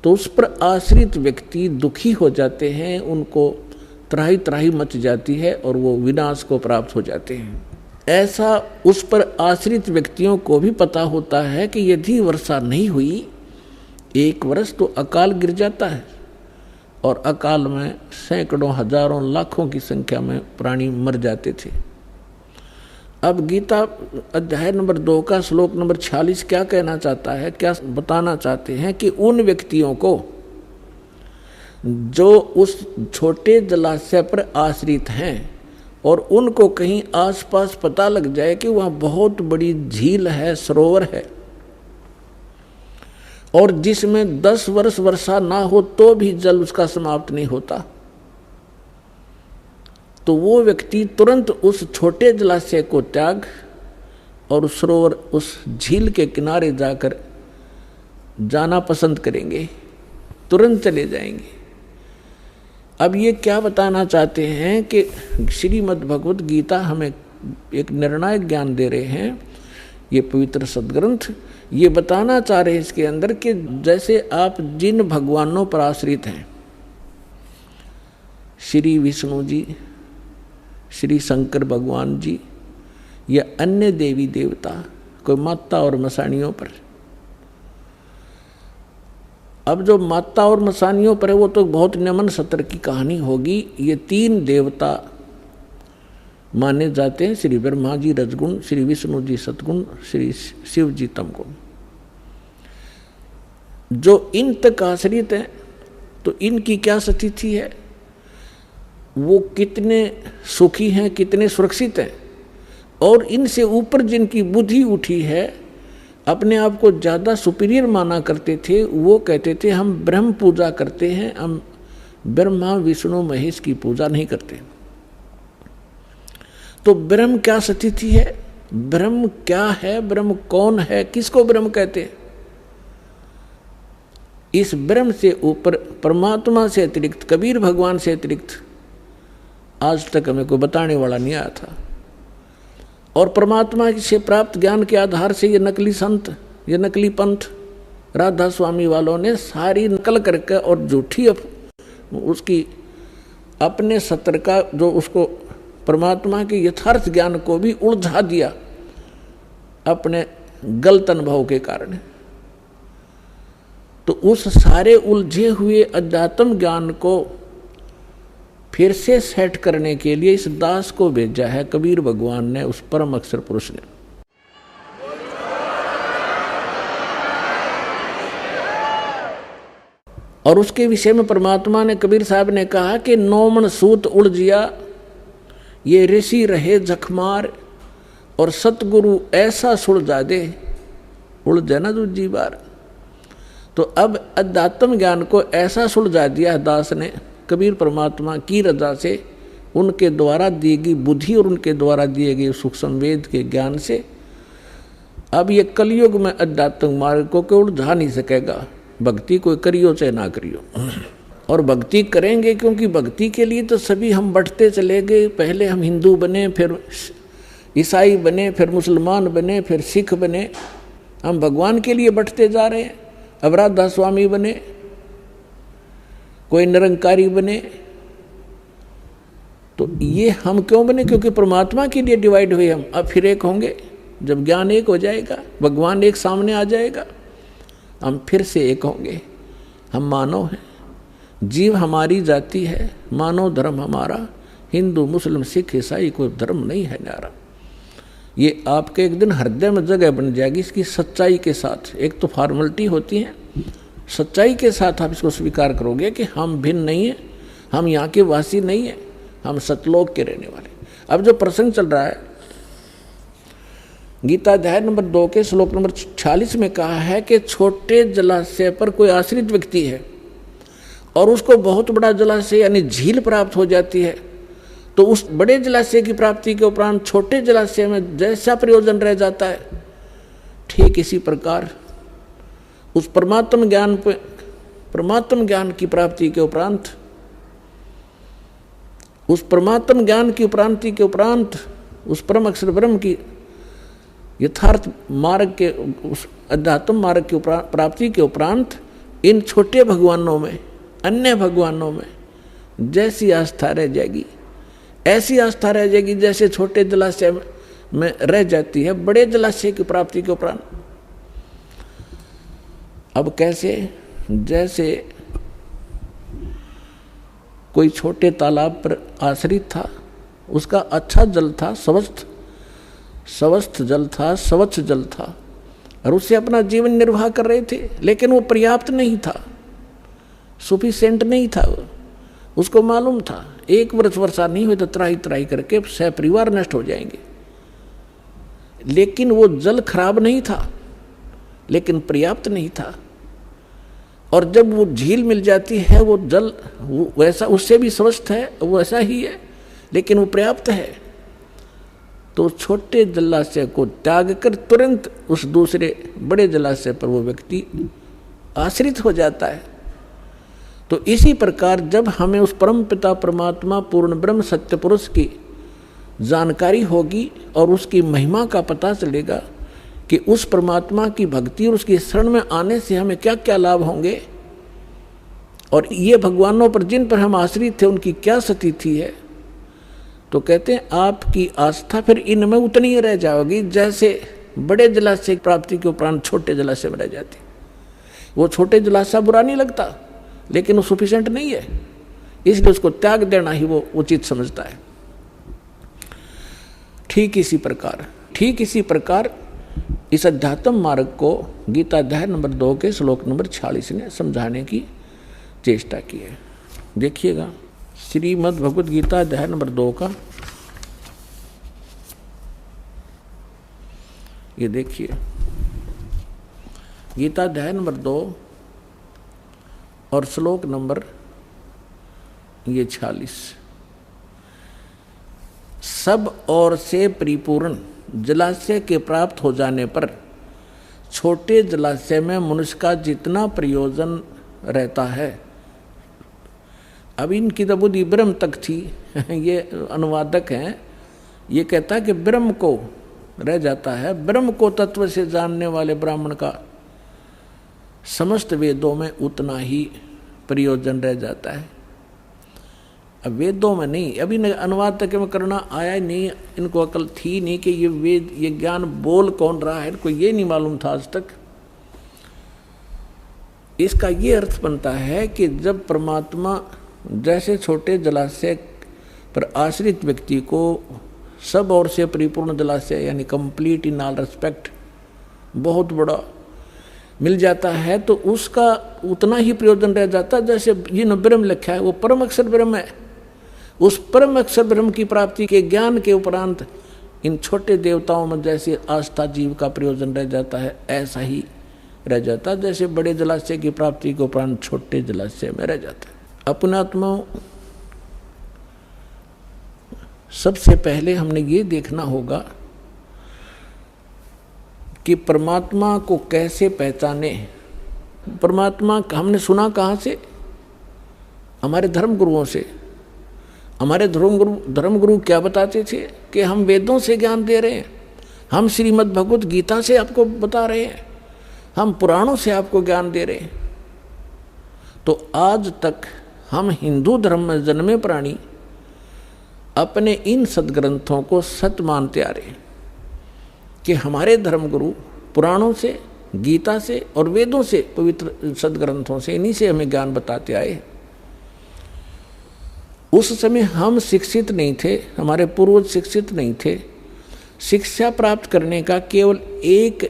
तो उस पर आश्रित व्यक्ति दुखी हो जाते हैं, उनको त्राही त्राही मच जाती है और वो विनाश को प्राप्त हो जाते हैं। ऐसा उस पर आश्रित व्यक्तियों को भी पता होता है कि यदि वर्षा नहीं हुई 1 वर्ष तो अकाल गिर जाता है और अकाल में सैकड़ों, हजारों, लाखों की संख्या में प्राणी मर जाते थे। अब गीता अध्याय नंबर 2 का श्लोक नंबर 46 क्या कहना चाहता है, क्या बताना चाहते हैं कि उन व्यक्तियों को जो उस छोटे जलाशय पर आश्रित हैं और उनको कहीं आसपास पता लग जाए कि वहाँ बहुत बड़ी झील है, सरोवर है और जिसमें 10 वर्ष वर्षा ना हो तो भी जल उसका समाप्त नहीं होता, तो वो व्यक्ति तुरंत उस छोटे जलाशय को त्याग और उस सरोवर, उस झील के किनारे जाकर जाना पसंद करेंगे, तुरंत चले जाएंगे। अब ये क्या बताना चाहते हैं कि श्रीमद् भगवत गीता हमें एक निर्णायक ज्ञान दे रहे हैं, ये पवित्र सदग्रंथ ये बताना चाह रहे हैं इसके अंदर कि जैसे आप जिन भगवानों पर आश्रित हैं, श्री विष्णु जी, श्री शंकर भगवान जी या अन्य देवी देवता, कोई माता और मसानियों पर, अब जो माता और मसानियों पर है वो तो बहुत नमन सत्र की कहानी होगी। ये 3 देवता माने जाते हैं, श्री ब्रह्मा जी रजगुण, श्री विष्णु जी सतगुण, श्री शिव जी तमगुण। जो इन तक आश्रित हैं तो इनकी क्या स्थिति है, वो कितने सुखी हैं, कितने सुरक्षित हैं। और इनसे ऊपर जिनकी बुद्धि उठी है, अपने आप को ज़्यादा सुपीरियर माना करते थे, वो कहते थे हम ब्रह्म पूजा करते हैं, हम ब्रह्मा विष्णु महेश की पूजा नहीं करते। तो ब्रह्म क्या स्थिति है, ब्रह्म क्या है, ब्रह्म कौन है, किसको ब्रह्म कहते हैं? इस ब्रह्म से ऊपर परमात्मा से अतिरिक्त, कबीर भगवान से अतिरिक्त आज तक हमें कोई बताने वाला नहीं आया था। और परमात्मा से प्राप्त ज्ञान के आधार से ये नकली संत, ये नकली पंथ राधा स्वामी वालों ने सारी नकल करके और झूठी उसकी अपने सत्र का जो उसको परमात्मा के यथार्थ ज्ञान को भी उलझा दिया अपने गलत अनुभव के कारण। तो उस सारे उलझे हुए अध्यात्म ज्ञान को फिर से सेट करने के लिए इस दास को भेजा है कबीर भगवान ने, उस परम अक्षर पुरुष ने। और उसके विषय में परमात्मा ने, कबीर साहब ने कहा कि 9 मन सूत उलझिया, ये ऋषि रहे जखमार, और सतगुरु ऐसा सुलझा दे, उलझे ना दूजी बार। तो अब अध्यात्म ज्ञान को ऐसा सुलझा दिया दास ने कबीर परमात्मा की रजा से, उनके द्वारा दी गई बुद्धि और उनके द्वारा दिए गए सूक्ष्म वेद के ज्ञान से। अब ये कलयुग में अध्यात्म मार्ग को कोई उलझा नहीं सकेगा, भक्ति कोई करियो चाहे ना करियो। और भक्ति करेंगे, क्योंकि भक्ति के लिए तो सभी हम बढ़ते चले गए। पहले हम हिंदू बने, फिर ईसाई बने, फिर मुसलमान बने, फिर सिख बने। हम भगवान के लिए बढ़ते जा रहे हैं। अब राधा स्वामी बने, कोई निरंकारी बने। तो ये हम क्यों बने? क्योंकि परमात्मा के लिए डिवाइड हुए हम। अब फिर एक होंगे, जब ज्ञान एक हो जाएगा, भगवान एक सामने आ जाएगा, हम फिर से एक होंगे। हम मानव हैं, जीव हमारी जाति है, मानव धर्म हमारा, हिंदू मुस्लिम सिख ईसाई कोई धर्म नहीं है न्यारा। ये आपके एक दिन हृदय में जगह बन जाएगी इसकी सच्चाई के साथ। एक तो फॉर्मेलिटी होती है, सच्चाई के साथ आप इसको स्वीकार करोगे कि हम भिन्न नहीं हैं, हम यहाँ के वासी नहीं हैं, हम सतलोक के रहने वाले। अब जो प्रसंग चल रहा है, गीता अध्याय नंबर 2 के श्लोक नंबर 46 में कहा है कि छोटे जलाशय पर कोई आश्रित व्यक्ति है और उसको बहुत बड़ा जलाशय यानी झील प्राप्त हो जाती है, तो उस बड़े जलाशय की प्राप्ति के उपरांत छोटे जलाशय में जैसा प्रयोजन रह जाता है, ठीक इसी प्रकार उस परमात्म ज्ञान की प्राप्ति के उपरांत, उस परमात्म ज्ञान की प्राप्ति के उपरांत, उस परम अक्षर ब्रह्म की यथार्थ मार्ग के, उस अध्यात्म मार्ग की प्राप्ति के उपरांत इन छोटे भगवानों में, अन्य भगवानों में जैसी आस्था रह जाएगी, ऐसी आस्था रह जाएगी जैसे छोटे जलाशय में रह जाती है बड़े जलाशय की प्राप्ति के उपरांत। अब कैसे? जैसे कोई छोटे तालाब पर आश्रित था, उसका अच्छा जल था, स्वस्थ जल था, स्वच्छ जल था, और उससे अपना जीवन निर्वाह कर रहे थे, लेकिन वो पर्याप्त नहीं था, सफिशिएंट नहीं था। उसको मालूम था एक वर्षा नहीं हुई तो त्राही त्राही करके सहपरिवार नष्ट हो जाएंगे। लेकिन वो जल खराब नहीं था, लेकिन पर्याप्त नहीं था। और जब वो झील मिल जाती है, वो जल वैसा, उससे भी स्वस्थ है, वो ऐसा ही है, लेकिन वो पर्याप्त है। तो छोटे जलाशय को त्याग कर तुरंत उस दूसरे बड़े जलाशय पर वो व्यक्ति आश्रित हो जाता है। तो इसी प्रकार जब हमें उस परम पिता परमात्मा पूर्ण ब्रह्म सत्य पुरुष की जानकारी होगी और उसकी महिमा का पता चलेगा कि उस परमात्मा की भक्ति और उसकी शरण में आने से हमें क्या क्या लाभ होंगे, और ये भगवानों पर जिन पर हम आश्रित थे उनकी क्या स्थिति है, तो कहते हैं आपकी आस्था फिर इनमें उतनी ही रह जाएगी जैसे बड़े जलाशय की प्राप्ति के उपरांत छोटे जलाशय में रह जाती। वो छोटे जलाशय बुरा नहीं लगता, लेकिन वो सफिशिएंट नहीं है, इसलिए उसको त्याग देना ही वो उचित समझता है। ठीक इसी प्रकार इस अध्यात्म मार्ग को गीता अध्याय नंबर 2 के श्लोक नंबर 46 ने समझाने की चेष्टा की है। देखिएगा श्रीमद् भगवद गीता अध्याय नंबर 2 का, ये देखिए गीता अध्याय नंबर 2 और श्लोक नंबर ये 46। सब ओर से परिपूर्ण जलाशय के प्राप्त हो जाने पर छोटे जलाशय में मनुष्य का जितना प्रयोजन रहता है। अब इनकी तो बुद्धि ब्रह्म तक थी। ये अनुवादक हैं, ये कहता है कि ब्रह्म को रह जाता है, ब्रह्म को तत्व से जानने वाले ब्राह्मण का समस्त वेदों में उतना ही प्रयोजन रह जाता है। अब वेदों में नहीं, अभी अनुवाद तक में करना आया नहीं, इनको अकल थी नहीं कि ये वेद, ये ज्ञान बोल कौन रहा है, इनको ये नहीं मालूम था आज तक। इसका ये अर्थ बनता है कि जब परमात्मा जैसे छोटे जलाशय पर आश्रित व्यक्ति को सब ओर से परिपूर्ण जलाशय यानी कंप्लीट इन ऑल रेस्पेक्ट बहुत बड़ा मिल जाता है, तो उसका उतना ही प्रयोजन रह जाता है जैसे ये न ब्रह्म लिखा है वो परम अक्षर ब्रह्म है। उस परम अक्षर ब्रह्म की प्राप्ति के ज्ञान के उपरांत इन छोटे देवताओं में जैसे आस्था जीव का प्रयोजन रह जाता है, ऐसा ही रह जाता है जैसे बड़े जलाशय की प्राप्ति के उपरांत छोटे जलाशय में रह जाता है। अपने आत्माओं, सबसे पहले हमने ये देखना होगा कि परमात्मा को कैसे पहचाने। परमात्मा हमने सुना कहाँ से? हमारे धर्म गुरुओं से। हमारे धर्म गुरु क्या बताते थे कि हम वेदों से ज्ञान दे रहे हैं, हम श्रीमद् भगवत गीता से आपको बता रहे हैं, हम पुराणों से आपको ज्ञान दे रहे हैं। तो आज तक हम हिंदू धर्म में जन्मे प्राणी अपने इन सदग्रंथों को सत्य मानते आ रहे हैं कि हमारे धर्मगुरु पुराणों से, गीता से और वेदों से, पवित्र सदग्रंथों से, इन्हीं से हमें ज्ञान बताते आए। उस समय हम शिक्षित नहीं थे, हमारे पूर्वज शिक्षित नहीं थे। शिक्षा प्राप्त करने का केवल एक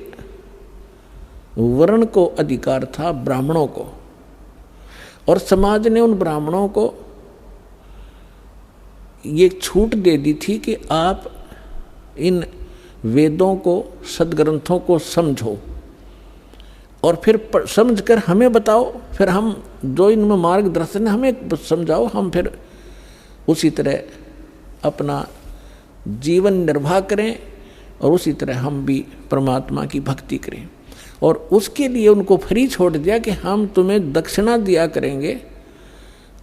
वर्ण को अधिकार था, ब्राह्मणों को, और समाज ने उन ब्राह्मणों को ये छूट दे दी थी कि आप इन वेदों को, सदग्रंथों को समझो और फिर समझकर हमें बताओ, फिर हम जो इनमें मार्गदर्शन हमें समझाओ, हम फिर उसी तरह अपना जीवन निर्वाह करें और उसी तरह हम भी परमात्मा की भक्ति करें। और उसके लिए उनको फ्री छोड़ दिया कि हम तुम्हें दक्षिणा दिया करेंगे,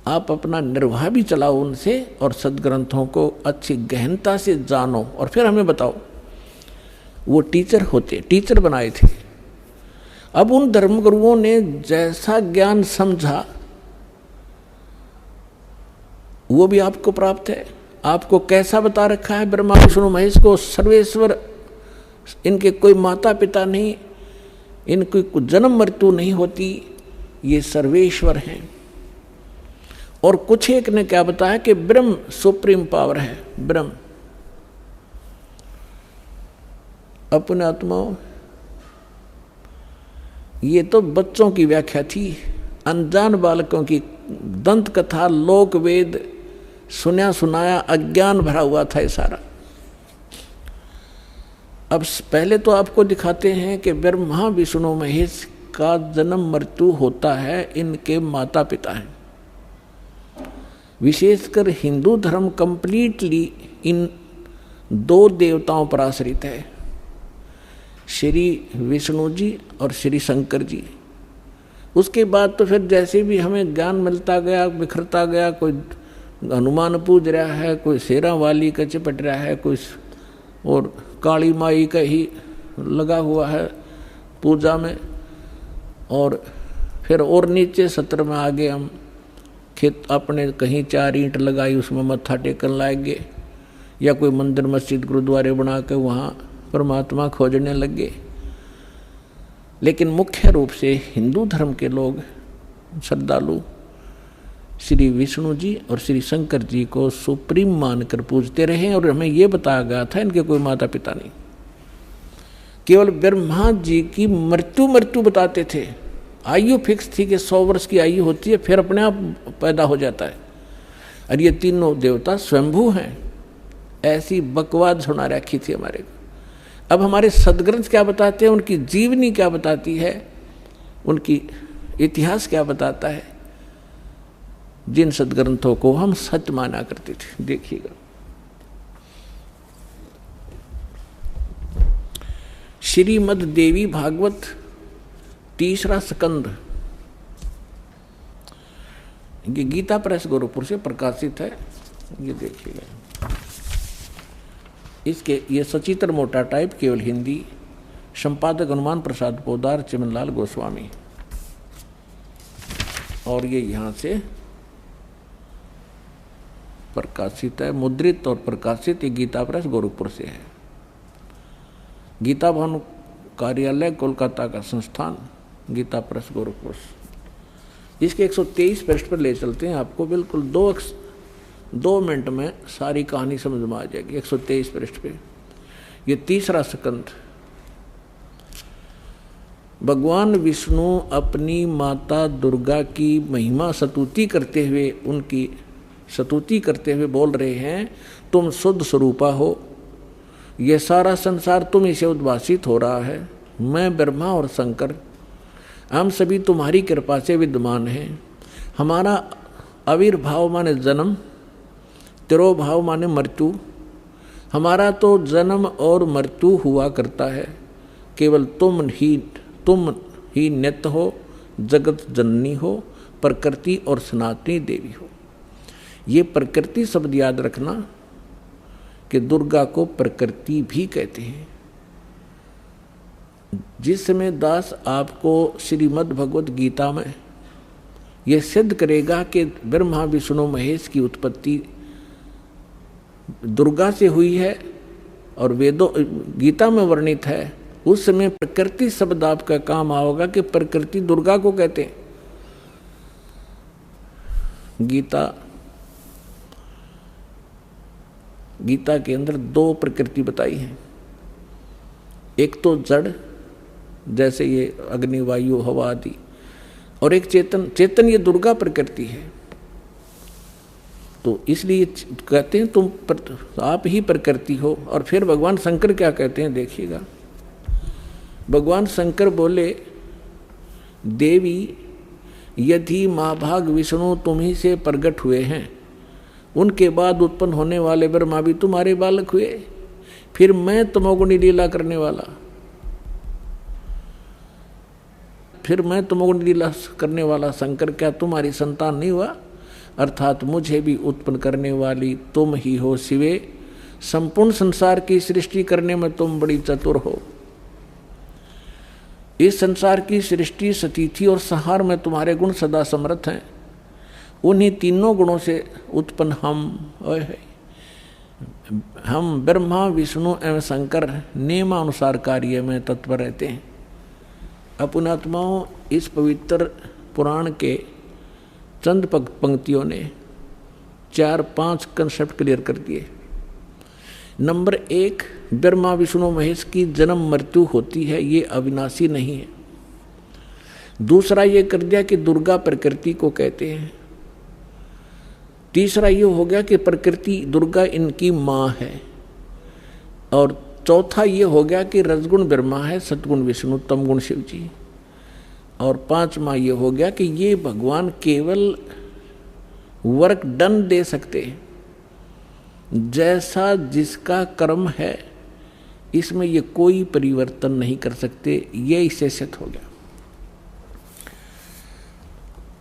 आप अपना निर्वाह भी चलाओ उनसे और सदग्रंथों को अच्छी गहनता से जानो और फिर हमें बताओ। वो टीचर बनाए थे। अब उन धर्मगुरुओं ने जैसा ज्ञान समझा वो भी आपको प्राप्त है। आपको कैसा बता रखा है? ब्रह्मा विष्णु महेश को सर्वेश्वर, इनके कोई माता पिता नहीं, इनकी कोई जन्म मृत्यु नहीं होती, ये सर्वेश्वर हैं। और कुछ एक ने क्या बताया कि ब्रह्म सुप्रीम पावर है, ब्रह्म। अपने आत्माओं, ये तो बच्चों की व्याख्या थी, अनजान बालकों की दंत कथा, लोक वेद सुना सुनाया अज्ञान भरा हुआ था ये सारा। अब पहले तो आपको दिखाते हैं कि ब्रह्मा विष्णु महेश का जन्म मृत्यु होता है, इनके माता पिता हैं। विशेषकर हिंदू धर्म कंप्लीटली इन दो देवताओं पर आश्रित है, श्री विष्णु जी और श्री शंकर जी। उसके बाद तो फिर जैसे भी हमें ज्ञान मिलता गया, बिखरता गया, कोई हनुमान पूज रहा है, कोई शेरा वाली का चिपट रहा है, कोई और काली माई का ही लगा हुआ है पूजा में, और फिर और नीचे सत्र में आगे हम खेत अपने कहीं 4 ईंट लगाई उसमें मत्था टेकन लाएंगे, या कोई मंदिर मस्जिद गुरुद्वारे बना के वहाँ परमात्मा खोजने लगे। लेकिन मुख्य रूप से हिंदू धर्म के लोग श्रद्धालु श्री विष्णु जी और श्री शंकर जी को सुप्रीम मानकर पूजते रहे। और हमें ये बताया गया था इनके कोई माता पिता नहीं, केवल ब्रह्मा जी की मृत्यु बताते थे। आयु फिक्स थी कि 100 वर्ष की आयु होती है, फिर अपने आप पैदा हो जाता है। और ये तीनों देवता स्वयंभू हैं, ऐसी बकवाद सुना रखी थी हमारे को। अब हमारे सदग्रंथ क्या बताते हैं, उनकी जीवनी क्या बताती है, उनकी इतिहास क्या बताता है, जिन सदग्रंथों को हम सत्य माना करते थे। देखिएगा, श्रीमद् देवी भागवत 3रा स्कंद, ये गीता प्रेस गोरखपुर से प्रकाशित है। ये देखिएगा, इसके ये सचित्र मोटा टाइप, केवल हिंदी, संपादक हनुमान प्रसाद पोदार, चिमनलाल गोस्वामी। और ये यहाँ से प्रकाशित है, मुद्रित और प्रकाशित। ये गीता प्रेस गोरखपुर से है। गीता भवन कार्यालय कोलकाता का संस्थान, गीता प्रेस गोरखपुर। इसके 123 पृष्ठ पर ले चलते हैं आपको, बिल्कुल 2 मिनट में सारी कहानी समझ में आ जाएगी। 123 पृष्ठ पे ये तीसरा स्कंद। भगवान विष्णु अपनी माता दुर्गा की महिमा स्तुति करते हुए, उनकी स्तुति करते हुए बोल रहे हैं, तुम शुद्ध स्वरूपा हो, ये सारा संसार तुम इसे उद्भासित हो रहा है। मैं ब्रह्मा और शंकर हम सभी तुम्हारी कृपा से विद्यमान हैं। हमारा आविर्भाव माने जन्म, तिरोभाव माने मृत्यु। हमारा तो जन्म और मृत्यु हुआ करता है, केवल तुम ही नित्य हो, जगत जननी हो, प्रकृति और सनातनी देवी हो। ये प्रकृति शब्द याद रखना कि दुर्गा को प्रकृति भी कहते हैं। जिस समय दास आपको श्रीमद् भगवत गीता में यह सिद्ध करेगा कि ब्रह्मा विष्णु महेश की उत्पत्ति दुर्गा से हुई है और वेदों गीता में वर्णित है, उस समय प्रकृति शब्द आपका काम आओगा कि प्रकृति दुर्गा को कहते हैं। गीता के अंदर 2 प्रकृति बताई है। एक तो जड़, जैसे ये अग्नि वायु हवा आदि, और एक चेतन ये दुर्गा प्रकृति है। तो इसलिए कहते हैं आप ही प्रकृति हो। और फिर भगवान शंकर क्या कहते हैं देखिएगा। भगवान शंकर बोले, देवी यदि महाभाग विष्णु तुम ही से प्रकट हुए हैं, उनके बाद उत्पन्न होने वाले ब्रह्मा भी तुम्हारे बालक हुए, फिर मैं तमोगुणी लीला करने वाला शंकर क्या तुम्हारी संतान नहीं हुआ? अर्थात मुझे भी उत्पन्न करने वाली तुम ही हो शिवे। संपूर्ण संसार की सृष्टि करने में तुम बड़ी चतुर हो। इस संसार की सृष्टि, स्थिति और संहार में तुम्हारे गुण सदा समर्थ हैं। उन्हीं तीनों गुणों से उत्पन्न हम ब्रह्मा विष्णु एवं शंकर नियमानुसार कार्य में तत्पर रहते हैं। अपनात्माओं, इस पवित्र पुराण के चंद पंक्तियों ने 4-5 कंसेप्ट क्लियर कर दिए। नंबर 1, ब्रह्मा विष्णु महेश की जन्म मृत्यु होती है, ये अविनाशी नहीं है। दूसरा ये कर दिया कि दुर्गा प्रकृति को कहते हैं। तीसरा ये हो गया कि प्रकृति दुर्गा इनकी माँ है। और चौथा ये हो गया कि रजगुण ब्रह्मा है, सतगुण विष्णु, तमगुण शिव जी। और 5वां ये हो गया कि ये भगवान केवल वर्क डन दे सकते हैं, जैसा जिसका कर्म है इसमें ये कोई परिवर्तन नहीं कर सकते। ये इससे सिद्ध हो गया।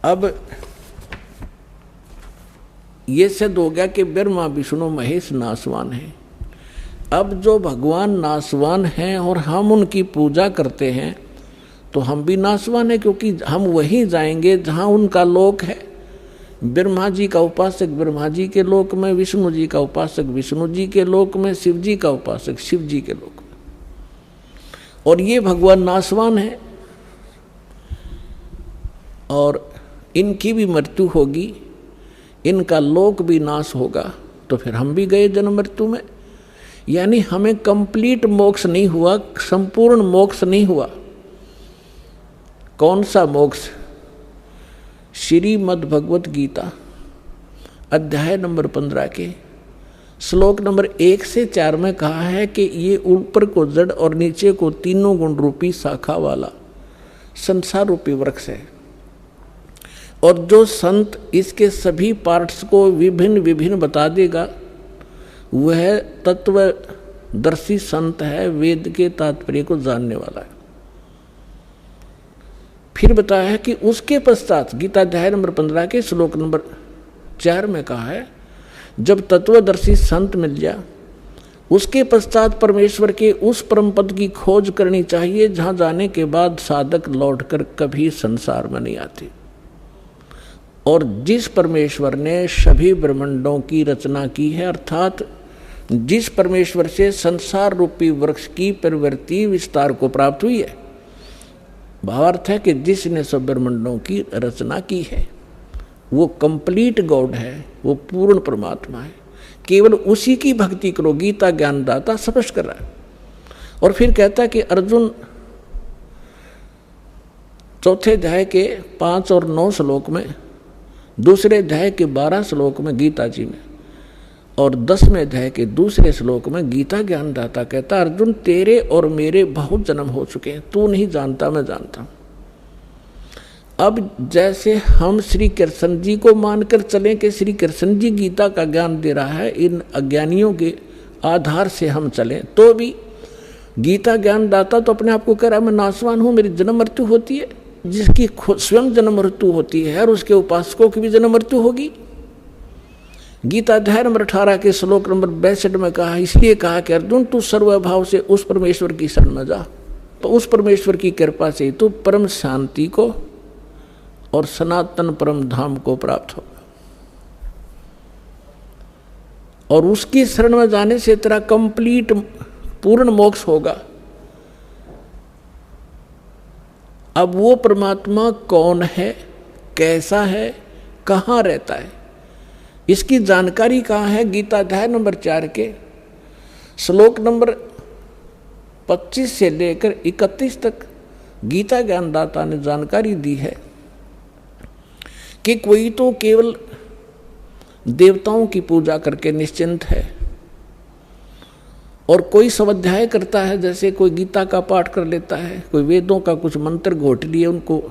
अब ये सिद्ध हो गया कि ब्रह्मा विष्णु महेश नासवान है। अब जो भगवान नासवान हैं और हम उनकी पूजा करते हैं तो हम भी नासवान हैं, क्योंकि हम वहीं जाएंगे जहां उनका लोक है। ब्रह्मा जी का उपासक ब्रह्मा जी के लोक में, विष्णु जी का उपासक विष्णु जी के लोक में, शिव जी का उपासक शिव जी के लोक में। और ये भगवान नासवान है और इनकी भी मृत्यु होगी, इनका लोक भी नाश होगा। तो फिर हम भी गए जन्म मृत्यु में। यानी हमें कंप्लीट मोक्ष नहीं हुआ, संपूर्ण मोक्ष नहीं हुआ। कौन सा मोक्ष? श्रीमद् भगवत गीता अध्याय नंबर 15 के श्लोक नंबर 1 से 4 में कहा है कि ये ऊपर को जड़ और नीचे को तीनों गुण रूपी शाखा वाला संसार रूपी वृक्ष है। और जो संत इसके सभी पार्ट्स को विभिन्न विभिन्न बता देगा वह तत्वदर्शी संत है, वेद के तात्पर्य को जानने वाला है। फिर बताया है कि उसके पश्चात गीता अध्याय नंबर 15 के श्लोक नंबर 4 में कहा है, जब तत्वदर्शी संत मिल जाए उसके पश्चात परमेश्वर के उस परम पद की खोज करनी चाहिए जहां जाने के बाद साधक लौटकर कभी संसार में नहीं आते। और जिस परमेश्वर ने सभी ब्रह्मांडों की रचना की है, अर्थात जिस परमेश्वर से संसार रूपी वृक्ष की प्रवृत्ति विस्तार को प्राप्त हुई है, भावार्थ है कि जिसने सब ब्रह्मांडों की रचना की है वो कंप्लीट गॉड है, वो पूर्ण परमात्मा है, केवल उसी की भक्ति करो। गीता ज्ञानदाता स्पष्ट कर रहा है। और फिर कहता है कि अर्जुन चौथे अध्याय के 5 और 9 श्लोक में, दूसरे अध्याय के 12 श्लोक में गीता जी में, और 10वें अध्याय के दूसरे श्लोक में गीता ज्ञानदाता कहता अर्जुन तेरे और मेरे बहुत जन्म हो चुके हैं, तू नहीं जानता मैं जानता हूं। अब जैसे हम श्री कृष्ण जी को मानकर चलें कि श्री कृष्ण जी गीता का ज्ञान दे रहा है, इन अज्ञानियों के आधार से हम चलें, तो भी गीता ज्ञानदाता तो अपने आप को कह रहा है मैं नाशवान हूं, मेरी जन्म मृत्यु होती है। जिसकी स्वयं जन्म मृत्यु होती है और उसके उपासकों की भी जन्म मृत्यु होगी। गीता अध्याय नंबर 18 के श्लोक नंबर 62 में कहा, इसलिए कहा कि अर्जुन तू सर्वभाव से उस परमेश्वर की शरण में जा, तो उस परमेश्वर की कृपा से तू परम शांति को और सनातन परम धाम को प्राप्त होगा। और उसकी शरण में जाने से तेरा कंप्लीट पूर्ण मोक्ष होगा। अब वो परमात्मा कौन है, कैसा है, कहाँ रहता है, इसकी जानकारी कहाँ है? गीता अध्याय नंबर 4 के श्लोक नंबर 25 से लेकर 31 तक गीता ज्ञानदाता ने जानकारी दी है कि कोई तो केवल देवताओं की पूजा करके निश्चिंत है और कोई स्वाध्याय करता है, जैसे कोई गीता का पाठ कर लेता है, कोई वेदों का कुछ मंत्र घोट लिए उनको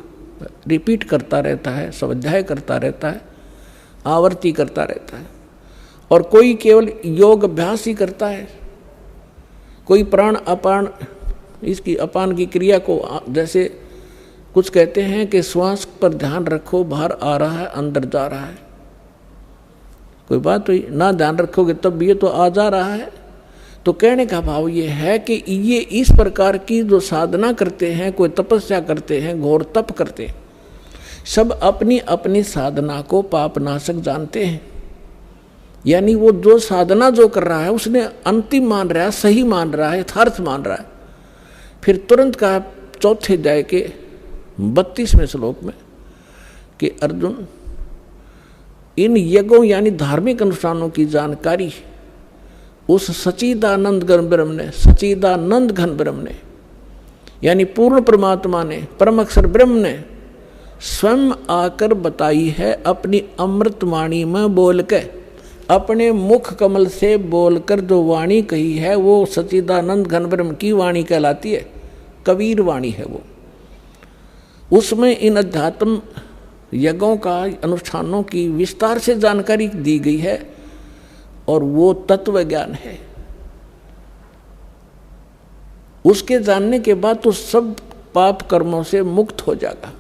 रिपीट करता रहता है, स्वाध्याय करता रहता है, आवर्ती करता रहता है। और कोई केवल योग अभ्यास ही करता है, कोई प्राण अपान, इसकी अपान की क्रिया को, जैसे कुछ कहते हैं कि श्वास पर ध्यान रखो, बाहर आ रहा है अंदर जा रहा है, कोई बात हुई ना ध्यान रखोगे तब ये तो आ जा रहा है। तो कहने का भाव ये है कि ये इस प्रकार की जो साधना करते हैं, कोई तपस्या करते हैं, घोर तप करते हैं, सब अपनी अपनी साधना को पापनाशक जानते हैं। यानी वो जो साधना जो कर रहा है उसने अंतिम मान रहा है, सही मान रहा है, यथार्थ मान रहा है। फिर तुरंत कहा चौथे अध्याय के 32वें श्लोक में कि अर्जुन इन यज्ञों यानी धार्मिक अनुष्ठानों की जानकारी उस सच्चिदानंद घन ब्रह्म ने, सच्चिदानंद घन ब्रह्म ने, यानी पूर्ण परमात्मा ने, परम अक्षर ब्रह्म ने स्वयं आकर बताई है। अपनी अमृत वाणी में बोल के, अपने मुख कमल से बोलकर जो वाणी कही है वो सच्चिदानंद घन ब्रह्म की वाणी कहलाती है, कबीर वाणी है वो। उसमें इन अध्यात्म यज्ञों का, अनुष्ठानों की विस्तार से जानकारी दी गई है और वो तत्व ज्ञान है। उसके जानने के बाद तो सब पाप कर्मों से मुक्त हो जाएगा।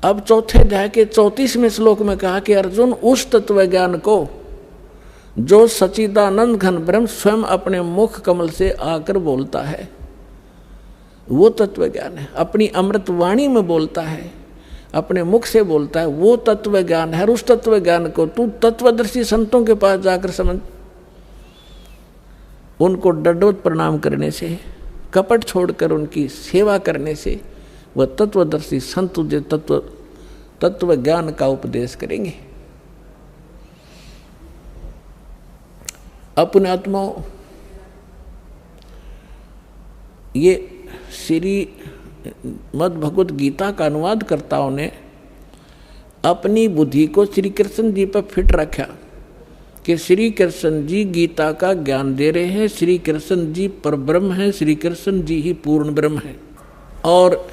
अब चौथे अध्याय के 34वें श्लोक में कहा कि अर्जुन उस तत्व ज्ञान को जो सच्चिदानंद घन ब्रह्म स्वयं अपने मुख कमल से आकर बोलता है, वो तत्व ज्ञान है। अपनी अमृत वाणी में बोलता है, अपने मुख से बोलता है, वो तत्व ज्ञान है। और उस तत्व ज्ञान को तू तत्वदर्शी संतों के पास जाकर समझ। उनको दंडवत प्रणाम करने से, कपट छोड़कर उनकी सेवा करने से वह तत्वदर्शी संत तुझे तत्व ज्ञान का उपदेश करेंगे। अपने आत्माओं, ये श्री मद् भगवत गीता का अनुवाद कर्ताओं ने अपनी बुद्धि को श्री कृष्ण जी पर फिट रखा कि श्री कृष्ण जी गीता का ज्ञान दे रहे हैं, श्री कृष्ण जी परब्रह्म हैं, श्री कृष्ण जी ही पूर्ण ब्रह्म हैं। और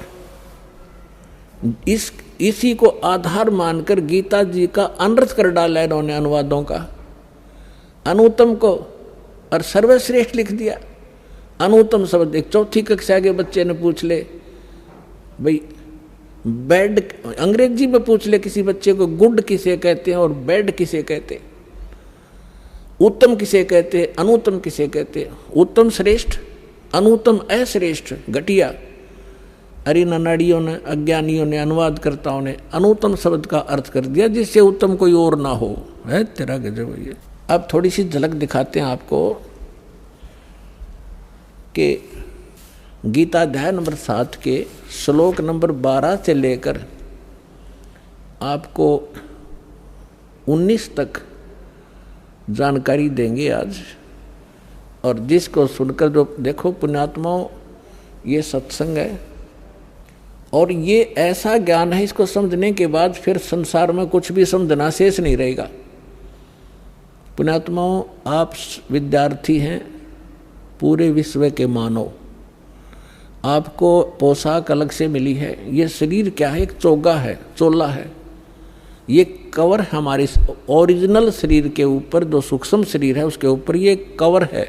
इसी को आधार मानकर गीता जी का अनर्थ कर डाला इन्होंने अनुवादों का। अनुत्तम को और सर्वश्रेष्ठ लिख दिया। अनुत्तम शब्द एक चौथी कक्षा के बच्चे ने पूछ ले, भाई बेड अंग्रेजी में पूछ ले किसी बच्चे को, गुड किसे कहते हैं और बेड किसे कहते हैं, उत्तम किसे कहते हैं, अनुत्तम किसे कहते हैं। उत्तम श्रेष्ठ, अनुत्तम अश्रेष्ठ, घटिया। अरे नाड़ियों ने, अज्ञानियों ने, अनुवादकर्ताओं ने अनुत्तम शब्द का अर्थ कर दिया जिससे उत्तम कोई और ना हो। है तेरा गजब ये। अब थोड़ी सी झलक दिखाते हैं आपको कि गीता अध्याय नंबर 7 के श्लोक नंबर 12 से लेकर आपको 19 तक जानकारी देंगे आज। और जिसको सुनकर जो देखो पुण्यात्माओं, ये सत्संग है और ये ऐसा ज्ञान है, इसको समझने के बाद फिर संसार में कुछ भी समझना शेष नहीं रहेगा। पुण्यात्माओं, आप विद्यार्थी हैं, पूरे विश्व के मानव, आपको पोशाक अलग से मिली है। ये शरीर क्या है? एक चोगा है, चोला है। ये कवर हमारे ओरिजिनल शरीर के ऊपर, जो सूक्ष्म शरीर है उसके ऊपर ये कवर है,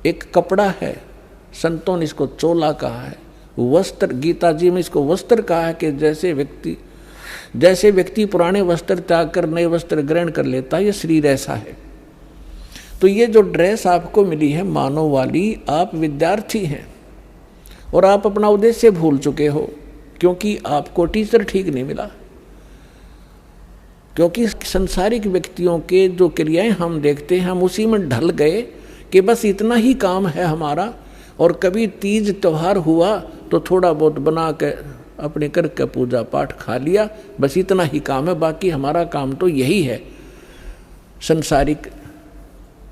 एक कपड़ा है। संतों ने इसको चोला कहा है। वस्त्र, गीता जी में इसको वस्त्र कहा है कि जैसे व्यक्ति पुराने वस्त्र त्याग कर नए वस्त्र ग्रहण कर लेता है, ये शरीर ऐसा है। तो ये जो ड्रेस आपको मिली है मानव वाली, आप विद्यार्थी हैं और आप अपना उद्देश्य भूल चुके हो, क्योंकि आपको टीचर ठीक नहीं मिला। क्योंकि संसारिक व्यक्तियों के जो क्रियाएं हम देखते हैं, हम उसी में ढल गए कि बस इतना ही काम है हमारा। और कभी तीज त्योहार हुआ तो थोड़ा बहुत बना के अपने करके पूजा पाठ खा लिया, बस इतना ही काम है, बाकी हमारा काम तो यही है। संसारिक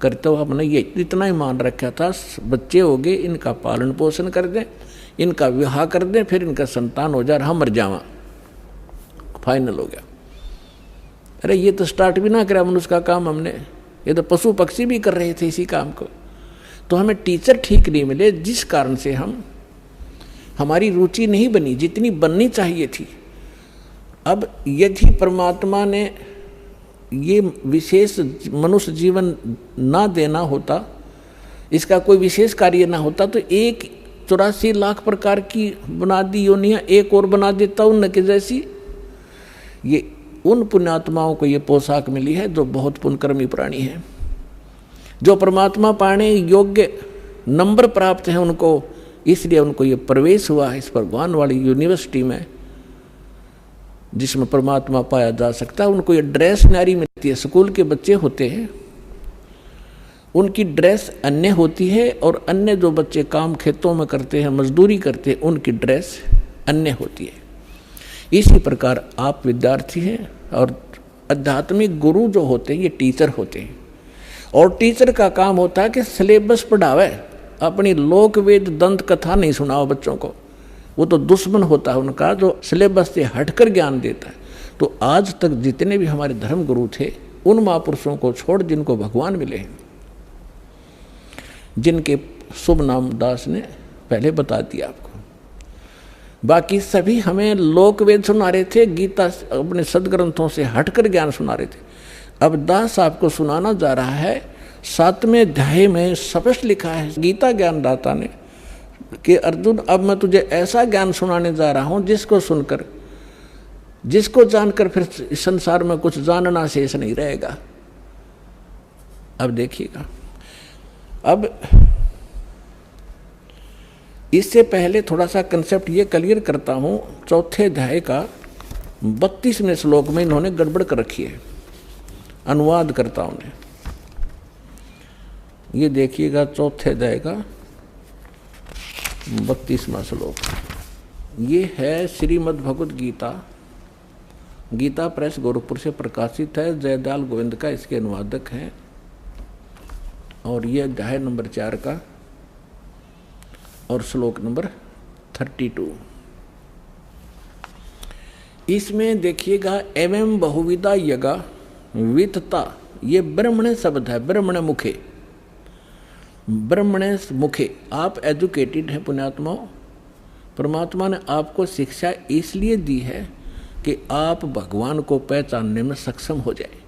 करते हो हमने ये इतना ही मान रखा था, बच्चे हो गए, इनका पालन पोषण कर दें, इनका विवाह कर दें, फिर इनका संतान हो जाए, हम मर जावा, फाइनल हो गया। अरे ये तो स्टार्ट भी ना करा मनुष्य का काम हमने, ये तो पशु पक्षी भी कर रहे थे इसी काम को। तो हमें टीचर ठीक नहीं मिले, जिस कारण से हमारी रुचि नहीं बनी जितनी बननी चाहिए थी। अब यदि परमात्मा ने ये विशेष मनुष्य जीवन ना देना होता, इसका कोई विशेष कार्य ना होता, तो 84 लाख प्रकार की बना दी योनियाँ एक और बना देता उनके जैसी। ये उन पुण्यात्माओं को ये पोशाक मिली है जो बहुत पुण्यकर्मी प्राणी हैं, जो परमात्मा पाने योग्य नंबर प्राप्त हैं उनको, इसलिए उनको ये प्रवेश हुआ है इस भगवान वाली यूनिवर्सिटी में जिसमें परमात्मा पाया जा सकता है। उनको ये ड्रेस न्यारी मिलती है। स्कूल के बच्चे होते हैं, उनकी ड्रेस अन्य होती है, और अन्य जो बच्चे काम खेतों में करते हैं, मजदूरी करते हैं, उनकी ड्रेस अन्य होती है। इसी प्रकार आप विद्यार्थी हैं और आध्यात्मिक गुरु जो होते हैं ये टीचर होते हैं। और टीचर का काम होता है कि सिलेबस पढ़ावे, अपनी लोक वेद दंत कथा नहीं सुनाओ बच्चों को। वो तो दुश्मन होता है उनका जो सिलेबस से हटकर ज्ञान देता है। तो आज तक जितने भी हमारे धर्म गुरु थे, उन महापुरुषों को छोड़ जिनको भगवान मिले हैं, जिनके शुभ नाम दास ने पहले बता दिया आपको। बाकी सभी हमें लोक वेद सुना रहे थे, गीता अपने सदग्रंथों से हटकर ज्ञान सुना रहे थे। अब दास आपको सुनाना जा रहा है 7वें अध्याय में स्पष्ट लिखा है गीता ज्ञानदाता ने कि अर्जुन, अब मैं तुझे ऐसा ज्ञान सुनाने जा रहा हूं जिसको सुनकर, जिसको जानकर फिर संसार में कुछ जानना शेष नहीं रहेगा। अब देखिएगा, अब इससे पहले थोड़ा सा कंसेप्ट ये क्लियर करता हूं। 4थे अध्याय का 32वें श्लोक में इन्होंने गड़बड़ कर रखी है अनुवादकर्ताओं ने। ये देखिएगा 4थे अध्याय का 32वां श्लोक, ये है श्रीमद् भगवद गीता, गीता प्रेस गोरखपुर से प्रकाशित है। जयदयाल गोविंद का इसके अनुवादक हैं। और ये अध्याय नंबर 4 का और श्लोक नंबर 32। इसमें देखिएगा एवं बहुविधा यगा वितता, ये ब्रह्मण्य शब्द है, ब्रह्मण्य मुखे, ब्रह्मण्य मुखे। आप एजुकेटेड हैं पुण्यात्माओं, परमात्मा ने आपको शिक्षा इसलिए दी है कि आप भगवान को पहचानने में सक्षम हो जाए।